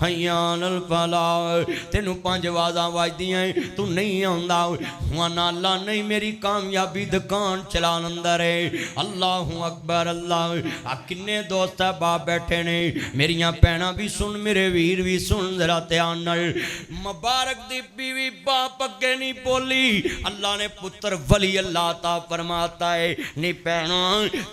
حیال الفلاح تینوں 5 آوازاں وجدیاں تو نہیں آندا وانا اللہ نہیں میری کامیابی دکان چلان اندر ہے اللہ اکبر اللہ کنے دوست باپ بیٹھے نے میریاں بہناں بھی سن میرے ویر بھی سن ذرا دھیان نال مبارک دی بیوی باپ اگے نہیں بولی اللہ نے پتر ولی اللہ عطا فرماتا ہے نہیں پہنا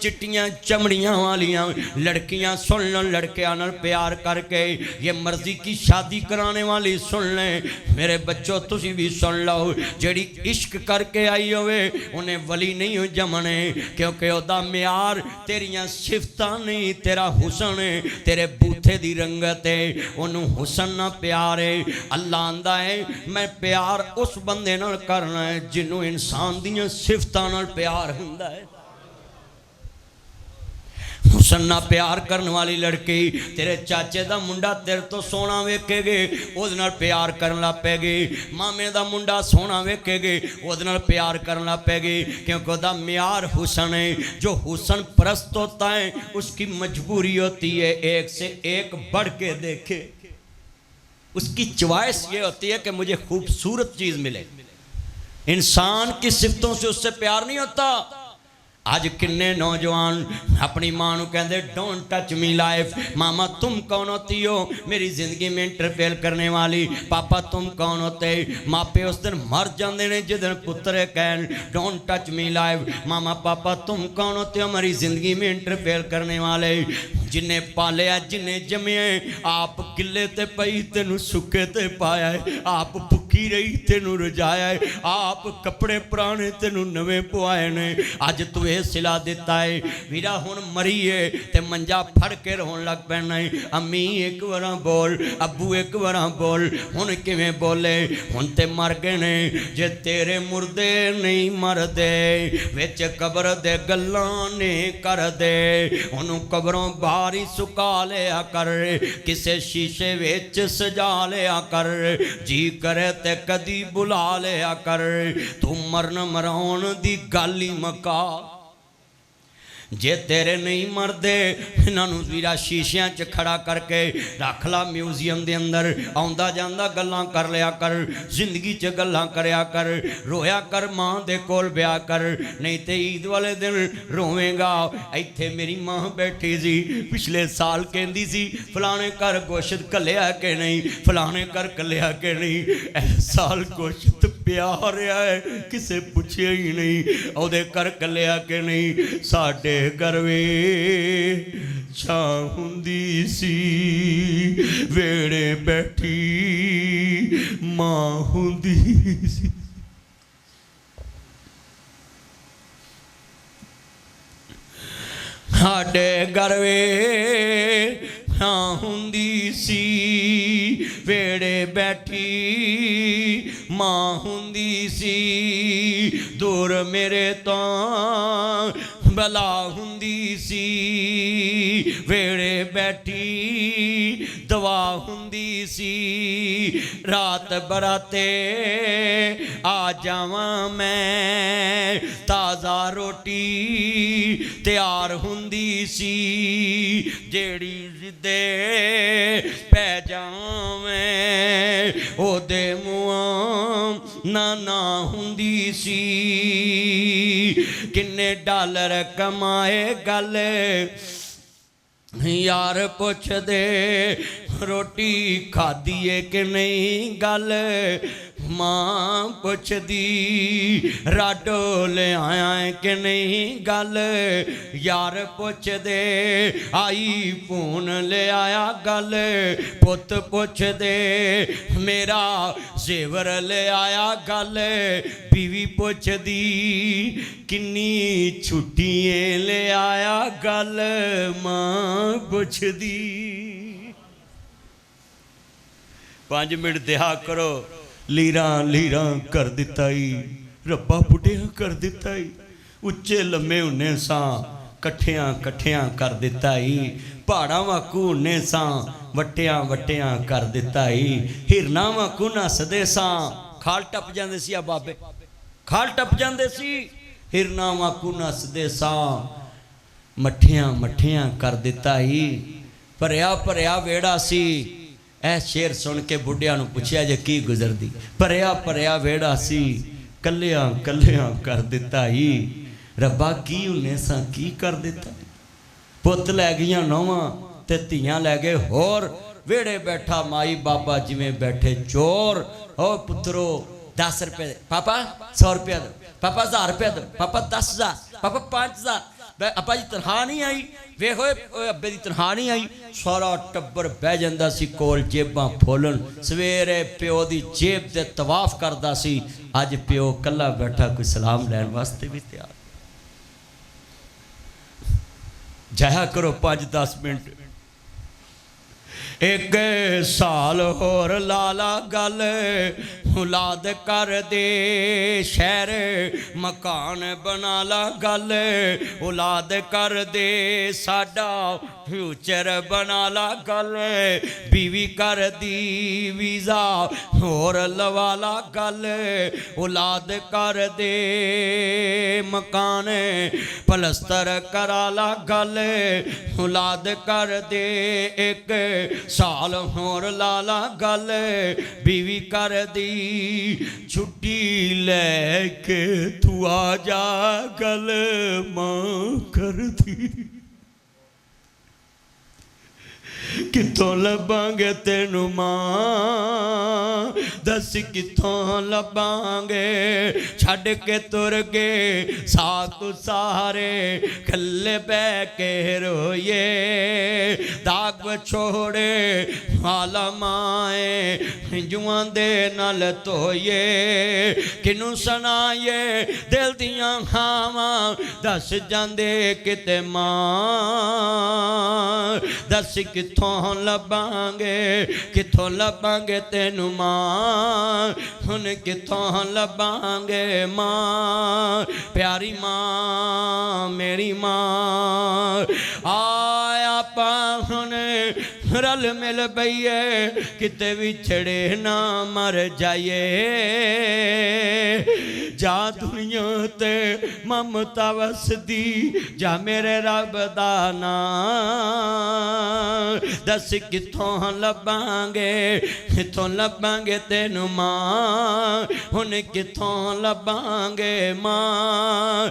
چٹیاں چمڑیاں والیاں لڑکیاں سن لو لڑکیاں نال پیار کر کے یہ مرضی کی شادی کرانے والی سن لیں میرے بچوں تسی بھی سن لو جڑی عشق کر کے آئی ہوئے انہیں ولی نہیں ہو جمنے کیونکہ او دا معیار تیریاں صفتاں نہیں تیرا حسن ہے تیرے بوتھے دی رنگت ہے انہوں حسن نہ پیار ہے اللہ آندہ ہے میں پیار اس بندے نال کرنا ہے جنہوں انسان دیاں صفتاں نال پیار ہوندا ہے حسن نہ پیار کرنے والی لڑکی تیرے چاچے دا منڈا تیرے تو سونا ویکھے گے او دے نال پیار کرن لگ پے گے مامے دا منڈا سونا ویکھے گے او دے نال پیار کرن لگ پے گے کیونکہ دا معیار حسن ہے جو حسن پرست ہوتا ہے اس کی مجبوری ہوتی ہے ایک سے ایک بڑھ کے دیکھے اس کی چوائس یہ ہوتی ہے کہ مجھے خوبصورت چیز ملے انسان کی صفتوں سے اس سے پیار نہیں ہوتا آج کنے نوجوان اپنی ماں نو کہندے ڈونٹ ٹچ می لائف ماما تم کون ہوتی ہو میری زندگی میں انٹرفیئر کرنے والی پاپا تم کون ہوتے ماں پہ اس دن مر جاندے نے جدن پترے کہن ڈونٹ ٹچ می لائف ماما پاپا تم کون ہوتے ہو میری زندگی میں انٹرفیئر کرنے والے جنہیں پالیا جنہیں جمعے آپ گلے تے پئی تینو سکے تے پایا ہے آپ بھکی رہی تینو رجایا ہے آپ کپڑے پرانے تینو نوے پوائے نے آج تو اے سلا دیتا ہے ویرا ہون مری ہے تے منجا پھڑ کے رہون لگ پہنا ہے امی ایک وراں بول ابو ایک وراں بول ہون کیویں بولے ہون تے مر گئے نے جے تیرے مردے نہیں مر دے وچ قبر دے گلاں نے کر دے ہونوں قبروں باری سکا لیا کر کسے شیشے ویچ سجا لیا کر جی کرے تے کدی بلا لیا کر تو مرن مرون دی گالی مکا جے تیرے نہیں مردے انہوں ویرا شیشیاں چ کھڑا کر کے رکھ لا میوزیم دے اندر آندا جاندا گلاں کر لیا کر زندگی چ گلاں کریا کر رویا کر ماں دے کول بیا کر نہیں تے عید والے دن روویں گا ایتھے میری ماں بیٹھی سی پچھلے سال کہندی سی فلانے کر گوشت کلیا کہ نہیں فلانے کر کلیا کہ نہیں اے سال گوشت پیا رہا ہے کسے پوچھے ہی نہیں او دے کر کلیا کہ نہیں ساڈے گروے چھاں ہوندی سی ویڑے بیٹھی ماں ہوندی سی ਸਾਡੇ ਗਰਵੇ ਹਾਂ ਹੁੰਦੀ ਸੀ ਵੇੜੇ ਬੈਠੀ ਮਾਂ ਹੁੰਦੀ ਸੀ ਦੂਰ ਮੇਰੇ ਤੋਂ ਬਲਾ ਹੁੰਦੀ ਸੀ ਵੇੜੇ ਬੈਠੀ ਦਵਾ ਹੁੰਦੀ ਸੀ ਰਾਤ ਬਰਾਤੇ ਆ ਜਾਵਾਂ ਮੈਂ ਤਾਜ਼ਾ ਰੋਟੀ ਤਿਆਰ ਹੁੰਦੀ ਸੀ ਜਿਹੜੀ ਜਿੱਦੇ ਪੈ ਜਾਵੇਂ ਉਹਦੇ ਮੂੰਹ ਨਾ ਹੁੰਦੀ ਸੀ ਕਿੰਨੇ ਡਾਲਰ ਕਮਾਏ ਗੱਲ ਯਾਰ ਪੁੱਛਦੇ ਰੋਟੀ ਖਾਧੀ ਏ ਕਿ ਨਹੀਂ ਗੱਲ ਮਾਂ ਪੁੱਛਦੀ ਰਾਡੋ ਲਿਆਇਆ ਏ ਕਿ ਨਹੀਂ ਗੱਲ ਯਾਰ ਪੁੱਛਦੇ ਆਈ ਫੋਨ ਲਿਆਇਆ ਗੱਲ ਪੁੱਤ ਪੁੱਛਦੇ ਮੇਰਾ ਜ਼ੇਵਰ ਲਿਆਇਆ ਗੱਲ ਬੀਵੀ ਪੁੱਛਦੀ ਕਿੰਨੀ ਛੁੱਟੀਆਂ ਲਿਆਇਆ ਗੱਲ ਮਾਂ ਪੁੱਛਦੀ 5 ਮਿੰਟ ਦਿਹਾ ਕਰੋ ਲੀਰਾਂ ਲੀਰਾਂ ਕਰ ਦਿੱਤਾ ਈ ਰੱਬਾ ਬੁੱਢਿਆ ਕਰ ਦਿੱਤਾ ਈ ਉੱਚੇ ਲੰਮੇ ਹੁੰਨੇ ਸਾਂ ਇਕੱਠਿਆਂ ਕਰ ਦਿੱਤਾ ਈ ਪਹਾੜਾਂ ਵਾਂਗੂ ਹੁੰਨੇ ਸਾਂ ਵਟਿਆਂ ਕਰ ਦਿੱਤਾ ਈ ਹਿਰਨਾਂ ਵਾਂਗੂ ਨੱਸਦੇ ਸਾਂ ਖਾਲ ਟੱਪ ਜਾਂਦੇ ਸੀ ਆ ਬਾਬੇ ਖਾਲ ਟੱਪ ਜਾਂਦੇ ਸੀ ਹਿਰਨਾਂ ਵਾਂਗੂ ਨੱਸਦੇ ਸਾਂ ਮੱਠੀਆਂ ਕਰ ਦਿੱਤਾ ਈ ਭਰਿਆ ਵੇੜਾ ਸੀ ਇਹ ਸ਼ੇਰ ਸੁਣ ਕੇ ਬੁੱਢਿਆਂ ਨੂੰ ਪੁੱਛਿਆ ਜੇ ਕੀ ਗੁਜ਼ਰਦੀ ਭਰਿਆ ਵੇੜਾ ਸੀ ਕੱਲਿਆਂ ਕਰ ਦਿੱਤਾ ਈ ਰੱਬਾ ਕੀ ਹੁੰਨੇ ਸਾਂ ਕੀ ਕਰ ਦਿੱਤਾ ਪੁੱਤ ਲੈ ਗਈਆਂ ਨੌਵਾਂ ਤੇ ਧੀਆਂ ਲੈ ਗਏ ਹੋਰ ਵੇੜੇ ਬੈਠਾ ਮਾਈ ਬਾਬਾ ਜਿਵੇਂ ਬੈਠੇ ਚੋਰ ਓ ਪੁੱਤਰੋ 10 ਰੁਪਏ ਪਾਪਾ 100 ਰੁਪਏ ਪਾਪਾ 1000 ਰੁਪਏ ਪਾਪਾ 10000 ਪਾਪਾ 5000 ਅੱਪਾ ਜੀ ਤਨਖਾਹ ਨਹੀਂ ਆਈ ਵੇਖੋ ਅੱਬੇ ਦੀ ਤਨਖਾਹ ਨਹੀਂ ਆਈ ਸਾਰਾ ਟੱਬਰ ਬਹਿ ਜਾਂਦਾ ਸੀ ਕੋਲ ਜੇਬਾਂ ਫੋਲਣ ਸਵੇਰੇ ਪਿਓ ਦੀ ਜੇਬ ਤੇ ਤਵਾਫ ਕਰਦਾ ਸੀ ਅੱਜ ਪਿਓ ਕੱਲਾ ਬੈਠਾ ਕੋਈ ਸਲਾਮ ਲੈਣ ਵਾਸਤੇ ਵੀ ਤਿਆਰ ਜਾਇਆ ਕਰੋ 5-10 ਮਿੰਟ ਇੱਕ ਸਾਲ ਹੋਰ ਲਾਲਾ ਗੱਲ ਔਲਾਦ ਕਰ ਦੇ ਸ਼ਹਿਰ ਮਕਾਨ ਬਣਾ ਲਾ ਗੱਲ ਔਲਾਦ ਕਰ ਦੇ ਸਾਡਾ ਫਿਊਚਰ ਬਣਾ ਲਾ ਗੱਲ ਬੀਵੀ ਕਰ ਦੀ ਵੀਜ਼ਾ ਹੋਰ ਲਵਾ ਲਾ ਗੱਲ ਔਲਾਦ ਕਰ ਦੇ ਮਕਾਨ ਪਲਸਤਰ ਕਰਾ ਲਾ ਗੱਲ ਔਲਾਦ ਕਰ ਦੇ ਇੱਕ ਸਾਲ ਹੋਰ ਲਾਲਾ ਗੱਲ ਬੀਵੀ ਕਰਦੀ ਛੁੱਟੀ ਲੈ ਕੇ ਤੂੰ ਆ ਜਾ ਗੱਲ ਮਾਂ ਕਰਦੀ ਕਿੱਥੋਂ ਲੱਭਾਂਗੇ ਤੈਨੂੰ ਮਾਂ ਦੱਸ ਕਿੱਥੋਂ ਲੱਭਾਂਗੇ ਛੱਡ ਕੇ ਤੁਰ ਗਏ ਸਾਥ ਸਾਰੇ ਕੱਲੇ ਬਹਿ ਕੇ ਰੋਈਏ ਦਾਗ ਛੋੜੇ ਹਾਲਾ ਮਾਏ ਹੰਝੂਆਂ ਦੇ ਨਾਲ ਧੋਈਏ ਕਿਨੂੰ ਸੁਣਾਈਏ ਦਿਲ ਦੀਆਂ ਖਾਵਾਂ ਦੱਸ ਜਾਂਦੇ ਕਿਤੇ ਮਾਂ ਦੱਸ ਕਿੱਥੋਂ ਲੱਭਾਂਗੇ ਤੈਨੂੰ ਮਾਂ ਹੁਣ ਕਿੱਥੋਂ ਲੱਭਾਂਗੇ ਮਾਂ ਪਿਆਰੀ ਮਾਂ ਮੇਰੀ ਮਾਂ ਆਇਆ ਪਾ ਹੁਣ ਰਲ ਮਿਲ ਬਈਏ ਕਿਤੇ ਵਿਛੜੇ ਨਾ ਮਰ ਜਾਈਏ ਜਾ ਦੁਨੀਆ ਤੇ ਮਮਤਾ ਵਸਦੀ ਜਾ ਮੇਰੇ ਰੱਬ ਦਾ ਨਾਮ ਦੱਸ ਕਿੱਥੋਂ ਲੱਭਾਂਗੇ ਤੈਨੂੰ ਮਾਂ ਹੁਣ ਕਿੱਥੋਂ ਲੱਭਾਂਗੇ ਮਾਂ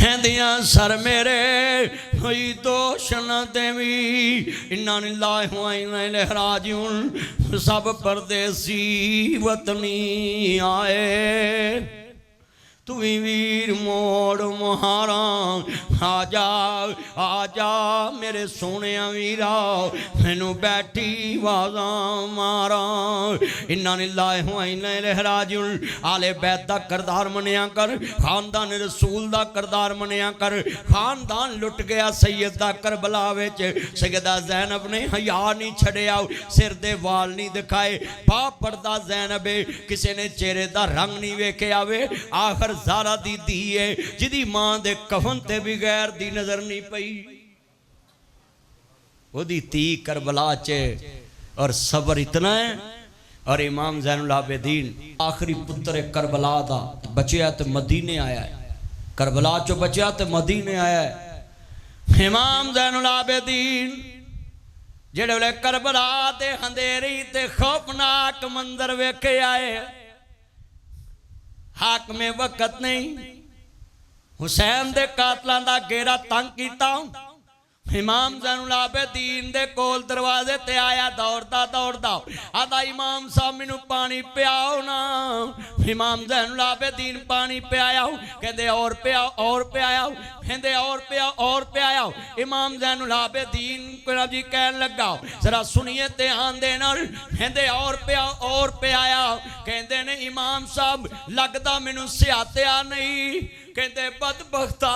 ہندیاں سر میرے ہوئی دوش نہ دیوی انا للہ و انا الیہ راجعون سب پردیسی وطنی آئے تو ویر موڑ مہارا آجا میرے سونے ویرا مینو بیٹھی وازاں مارا انا للہ و انا الیہ راجعون آل بیت دا کردار منیا کر خاندان رسول دا کردار منیا کر خاندان لٹ گیا سید دا کربلا وچ سیدہ زینب نے حیا نہیں چھڑیا سر دے وال نہیں دکھائے پا پردہ زینب کسے نے چہرے دا رنگ نہیں ویکھے آوے آخر زارا دی دیئے جدی ماں دے کفن تے بغیر دی نظر نہیں پئی وہ دی تی کربلا چے اور صبر اتنا ہے اور امام زین العابدین آخری پتر کربلا دا بچیا تے مدینے آیا ہے کربلا چو بچیا تے مدینے آیا ہے امام زین العابدین جڑے لے کربلا تے اندھیری تے خوفناک منظر ویکھے آئے حق میں وقت نہیں حسین دے قاتلان دا گیرا تنگ کیتا امام زین العابدین دے کول دروازے تے آیا دوڑتا آدھا امام صاحب منو پانی پیاؤ نا امام زین العابدین پانی پیایا کہندے اور پیایا کہندے اور پیایا امام زین العابدین جی کہن لگا ذرا سنیے تے آندے نال کہندے اور پیایا کہندے نے امام صاحب لگدا منو سیاتیا نہیں کہندے بدبختا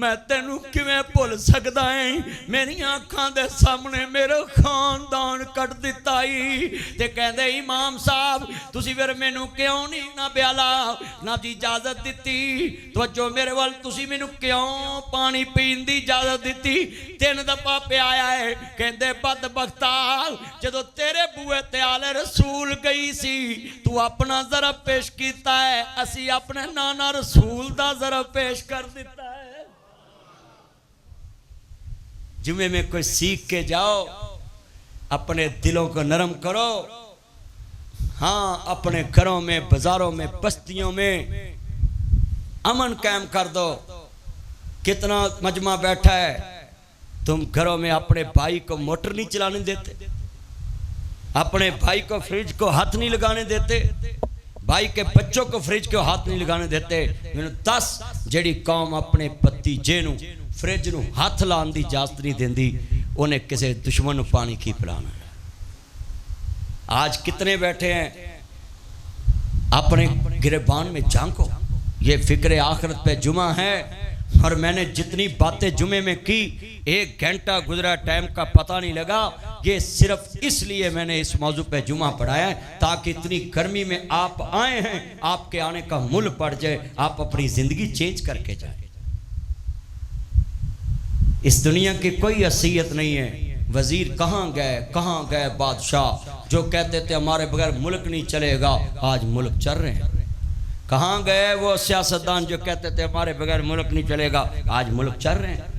میں تینوں کیویں بھول سکدا ہے میری آنکھاں دے سامنے میرا خاندان کٹ دتا ہی تے کہندے امام صاحب تسی پھر مینوں کیوں نہیں نہ پیالا نہ دی اجازت دتی توجہ میرے وال تسی مینوں کیوں پانی پین دی اجازت دتی 3 دفعہ پیایا ہے کہندے بدبختا جدو تیرے بوئے تے آل رسول گئی سی تو اپنا ضرب پیش کیتا ہے اسی اپنے نانا رسول دا ضرب پیش کر دیتا ہے جمعے میں کوئی سیکھ کے جاؤ اپنے دلوں کو نرم کرو ہاں اپنے گھروں میں بازاروں میں بستیوں میں امن قائم کر دو کتنا مجمع بیٹھا ہے تم گھروں میں اپنے بھائی کو موٹر نہیں چلانے دیتے اپنے بھائی کو فریج کو ہاتھ نہیں لگانے دیتے بھائی کے بچوں کو فریج کو ہاتھ نہیں لگانے دیتے میں 10 جڑی قوم اپنے بتیجے نو فریج نو ہاتھ لان دی اجازت نہیں دیندی انہیں کسی دشمن پانی کی پلانا ہے آج کتنے بیٹھے ہیں اپنے گریبان میں جھانکو یہ فکر آخرت پہ جمعہ ہے اور میں نے جتنی باتیں جمعے میں کی 1 گھنٹہ گزرا ٹائم کا پتہ نہیں لگا یہ صرف اس لیے میں نے اس موضوع پہ جمعہ پڑھایا ہے تاکہ اتنی گرمی میں آپ آئے ہیں آپ کے آنے کا مل پڑ جائے آپ اپنی زندگی چینج کر کے جائیں اس دنیا کی کوئی حیثیت نہیں ہے وزیر کہاں گئے بادشاہ جو کہتے تھے ہمارے بغیر ملک نہیں چلے گا آج ملک چل رہے ہیں کہاں گئے وہ سیاستدان جو کہتے تھے ہمارے بغیر ملک نہیں چلے گا آج ملک چل رہے ہیں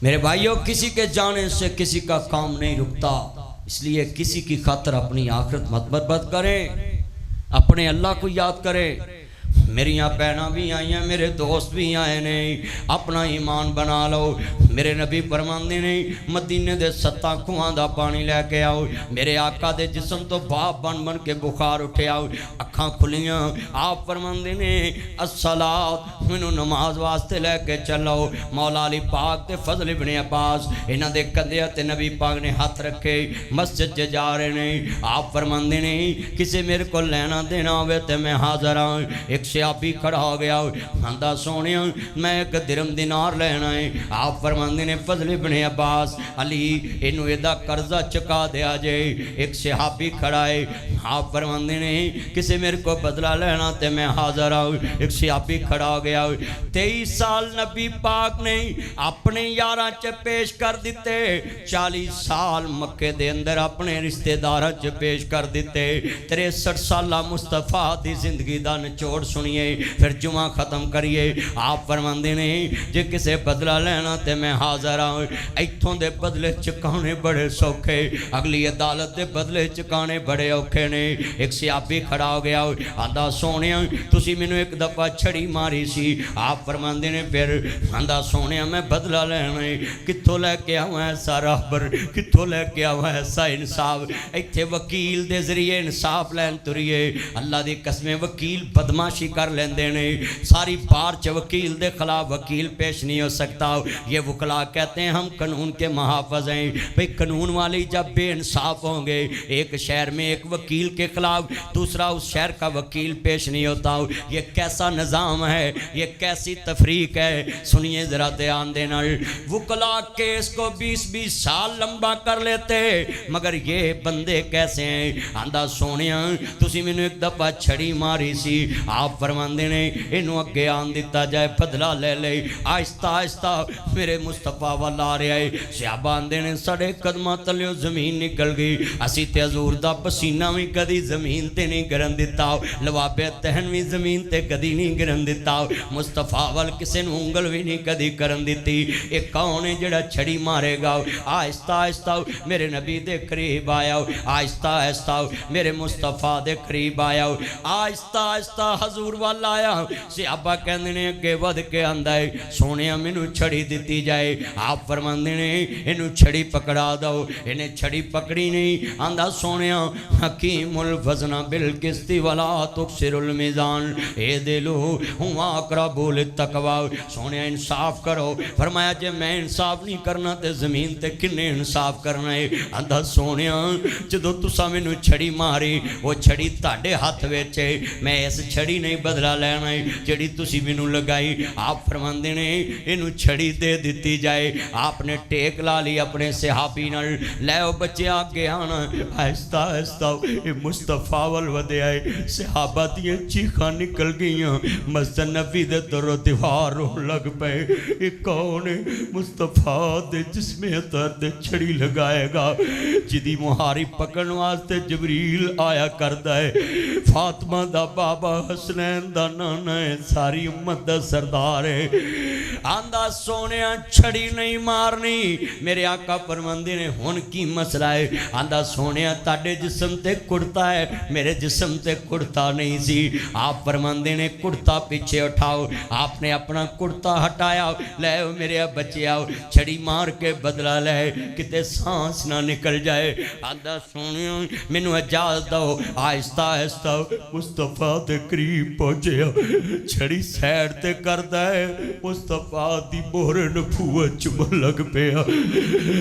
میرے بھائیوں کسی کے جانے سے کسی کا کام نہیں رکتا اس لیے کسی کی خاطر اپنی آخرت مت برباد کریں اپنے اللہ کو یاد کریں میری یہاں بہناں بھی آئی ہیں میرے دوست بھی آئے نہیں اپنا ایمان بنا لو میرے نبی فرماندے نہیں مدینے دے 7 کھواں دا پانی لے کے آؤ میرے آقا دے جسم تو بھاپ بن بن کے بخار اٹھے آؤ اکھاں کھلیاں آپ فرماندے نے الصلاۃ مینوں نماز واسطے لے کے چلو مولا علی پاک تے فضل ابن عباس انہاں دے کندھے تے نبی پاک نے ہاتھ رکھے مسجد جا رہے نے آپ فرماندے نے کسے میرے کو لینا دینا ہوئے تے میں حاضر ہوں ایک صحابی کھڑا ہو گیا ماندہ سونیا میں 1 درہم دینار لینا ہے آپ فرماندے نے فضل ابن عباس علی انہوں ایدہ قرضہ چکا دیا جائے ایک صحابی کھڑا ہے آپ فرماندے نے کسے میرے کو بدلہ لینا تے میں حاضر ہوں ایک صحابی کھڑا ہو گیا 23 سال نبی پاک نے اپنے یاراں چ پیش کر دیتے 40 سال مکے دے اندر اپنے رشتہ داراں چ پیش کر دیتے 63 سالہ مصطفیٰ دی زندگی دا نچوڑ سنیے پھر جمعہ ختم کریے آپ فرماندے نے جے کسے بدلہ لینا تے میں میں حاضر ہوں ایتھوں دے بدلے چکانے بڑے سوکھے اگلی عدالت دے بدلے چکانے بڑے اوکھے نے ایک صحابی کھڑا ہو گیا آندا سونیا تسی مینوں ایک دفعہ چھڑی ماری سی آپ فرماندے نے پھر آندا سونیا میں بدلہ لینا ہے کتھوں لے کے آواں ایسا راہبر کتھوں لے کے آواں ایسا انصاف ایتھے وکیل دے ذریعے انصاف لین تریے اللہ دی قسمیں وکیل بدماشی کر لیندے نے ساری بار چ وکیل دے خلاف وکیل پیش نہیں ہو سکتا یہ وکلا کہتے ہیں ہم قانون کے محافظ ہیں بھئی قانون والی جب بے انصاف ہوں گے ایک شہر میں ایک وکیل کے خلاف دوسرا اس شہر کا وکیل پیش نہیں ہوتا یہ کیسا نظام ہے یہ کیسی تفریق ہے سنیے ذرا دھیان دینا وکلا کیس کو 20-20 سال لمبا کر لیتے مگر یہ بندے کیسے ہیں آندہ سونیا تسی میں نے ایک دفعہ چھڑی ماری سی آپ فرماندے نے انہوں اگے آن دیتا جائے بدلہ لے لے آہستہ آہستہ میرے مصطفیٰ والا آ رہا ہے صحابہ آندے نے سڑے قدمہ تلیوں زمین نکل گئی اسی تے حضور دا پسینہ بھی کدی زمین تے نہیں گرن دیتا لواب تہن بھی زمین تے کدی نہیں گرن دیتا مصطفیٰ وال کسے نوں انگل بھی نہیں کدی کرن دیتی ایک کون ہے جڑا چھڑی مارے گا آہستہ آہستہ میرے نبی دے قریب آیا آہستہ آہستہ میرے مصطفیٰ دے قریب آیا آہستہ آہستہ حضور والا آیا صحابہ کہندے نے اگے ود کے آندا ہے سونیا مینوں چھڑی دتی جائے آپ فرماندے نے اینوں چھڑی پکڑا دو انہیں چھڑی پکڑی نہیں آندا سونیا حکیم الوزن بالقسط ولا تکسر المیزان اے دلو ہوا اقرب للتقوی سونیا انصاف کرو فرمایا جے میں انصاف نہیں کرنا تے زمین تے کنے انصاف کرنا ہے آندا سونیا جدوں تساں مینوں چھڑی ماری وہ چھڑی تہاڈے ہاتھ وچ ہے میں اس چھڑی نہیں بدلا لینا ہے جڑی تسی مینوں لگائی آپ فرماندے نے اینوں چھڑی دے دتی جائے آپ نے ٹیک لا لی اپنے صحابی نال لے او بچے آگے آنا آہستہ آہستہ مصطفیٰ وال ودے آئے صحابہ دیاں چیخاں نکل گئیاں مسجد نبی دے در و دیوار لگ پے ایک کون ہے مصطفیٰ دے جسم اطہر دے چھڑی لگائے گا جدی مہاری پکڑن واسطے جبریل آیا کردا ہے فاطمہ دا بابا حسنین دا نانا ہے ساری امت دا سردار ہے آندہ سونیا چھڑی نہیں مارنی میرے آقا فرماندے نے ہن کی مسئلہ ہے آندہ سونیا تاڑے جسم تے کڑتا ہے میرے جسم تے کڑتا نہیں سی آپ فرماندے نے کڑتا پیچھے اٹھاؤ آپ نے اپنا کڑتا ہٹایا لے میرے بچے آؤ چھڑی مار کے بدلہ لے کتے سانس نہ نکل جائے آندہ سونیا مینوں اجازت دو آہستہ آہستہ مصطفیٰ دے قریب پہنچے چھڑی سیڈ تے کردا ہے مصطفیٰ دی مہر نبوت چمن لگ پیا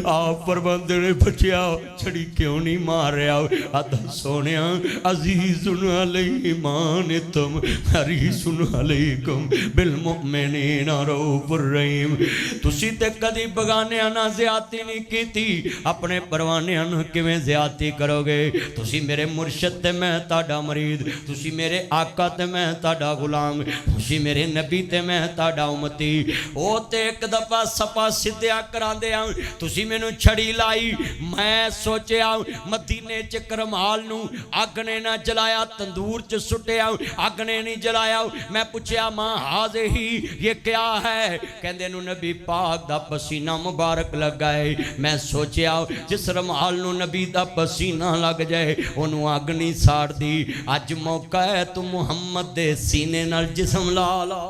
آپ فرماندے نے بچیا چھڑی کیوں نہیں مار رہا آدھا سونیا عزیز علیہ مانتم حریص علیکم بالمؤمنین رؤوف الرحیم تسی تے کدی بگانیاں نہ زیادتی نہیں کیتی اپنے پروانیاں نہ کیویں زیادتی کرو گے تسی میرے مرشد تے میں تاڑا مرید تسی میرے آقا تے میں تاڑا غلام تسی میرے نبی تے میں تاڑا امتی او تے ایک دفعہ سپا سدھیا کران دے آؤں تسی میں نو چھڑی لائی میں سوچے آؤں مدینے چ کرمال نو آگنے نہ جلایا تندور چ سٹے آؤں آگنے نہیں جلایا میں پوچھیا ماں حاضر ہی یہ کیا ہے کہندے نو نبی پاک دا پسینہ مبارک لگائے میں سوچے آؤں جس رمال نو نبی دا پسینہ لگ جائے انہوں آگنی ساڑ دی آج موقع ہے تو محمد دے سینے نال جسم لالا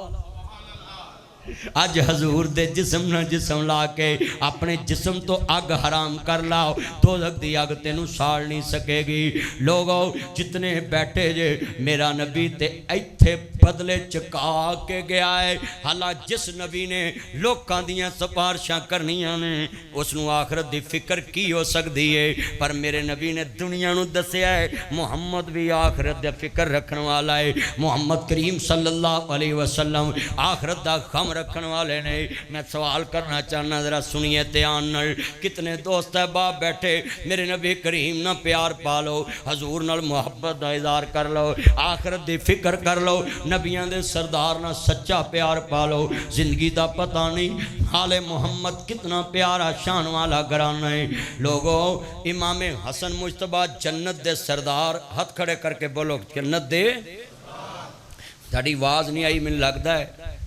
آج حضور دے جسم نہ جسم لا کے اپنے جسم تو آگ حرام کر لاؤ دوزخ دی آگ تینوں ساڑ نہیں سکے گی لوگوں جتنے بیٹھے جے میرا نبی تے ایتھے بدلے چکا کے گیا ہے حالا جس نبی نے لوکاں دیاں سپارشاں کرنیاں نے اس نو آخرت دی فکر کی ہو سکتی ہے پر میرے نبی نے دنیا نو دسیا ہے محمد بھی آخرت دی فکر رکھن والا ہے محمد کریم صلی اللہ علیہ وسلم آخرت دا خم رکھن والے نے میں سوال کرنا چاہنا ذرا سنیے دھیان نال کتنے دوست احباب بیٹھے میرے نبی کریم نہ پیار پالو حضور نال محبت دا اظہار کر لو آخرت دی فکر کر لو نبیان دے سردار نہ سچا پیار پالو زندگی دا پتہ نہیں حال محمد کتنا پیارا شان والا گھرانہ ہے لوگوں امام حسن مجتبیٰ جنت دے سردار ہاتھ کھڑے کر کے بولو جنت دے تھوڑی آواز نہیں آئی میں لگتا ہے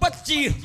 25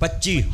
25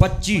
25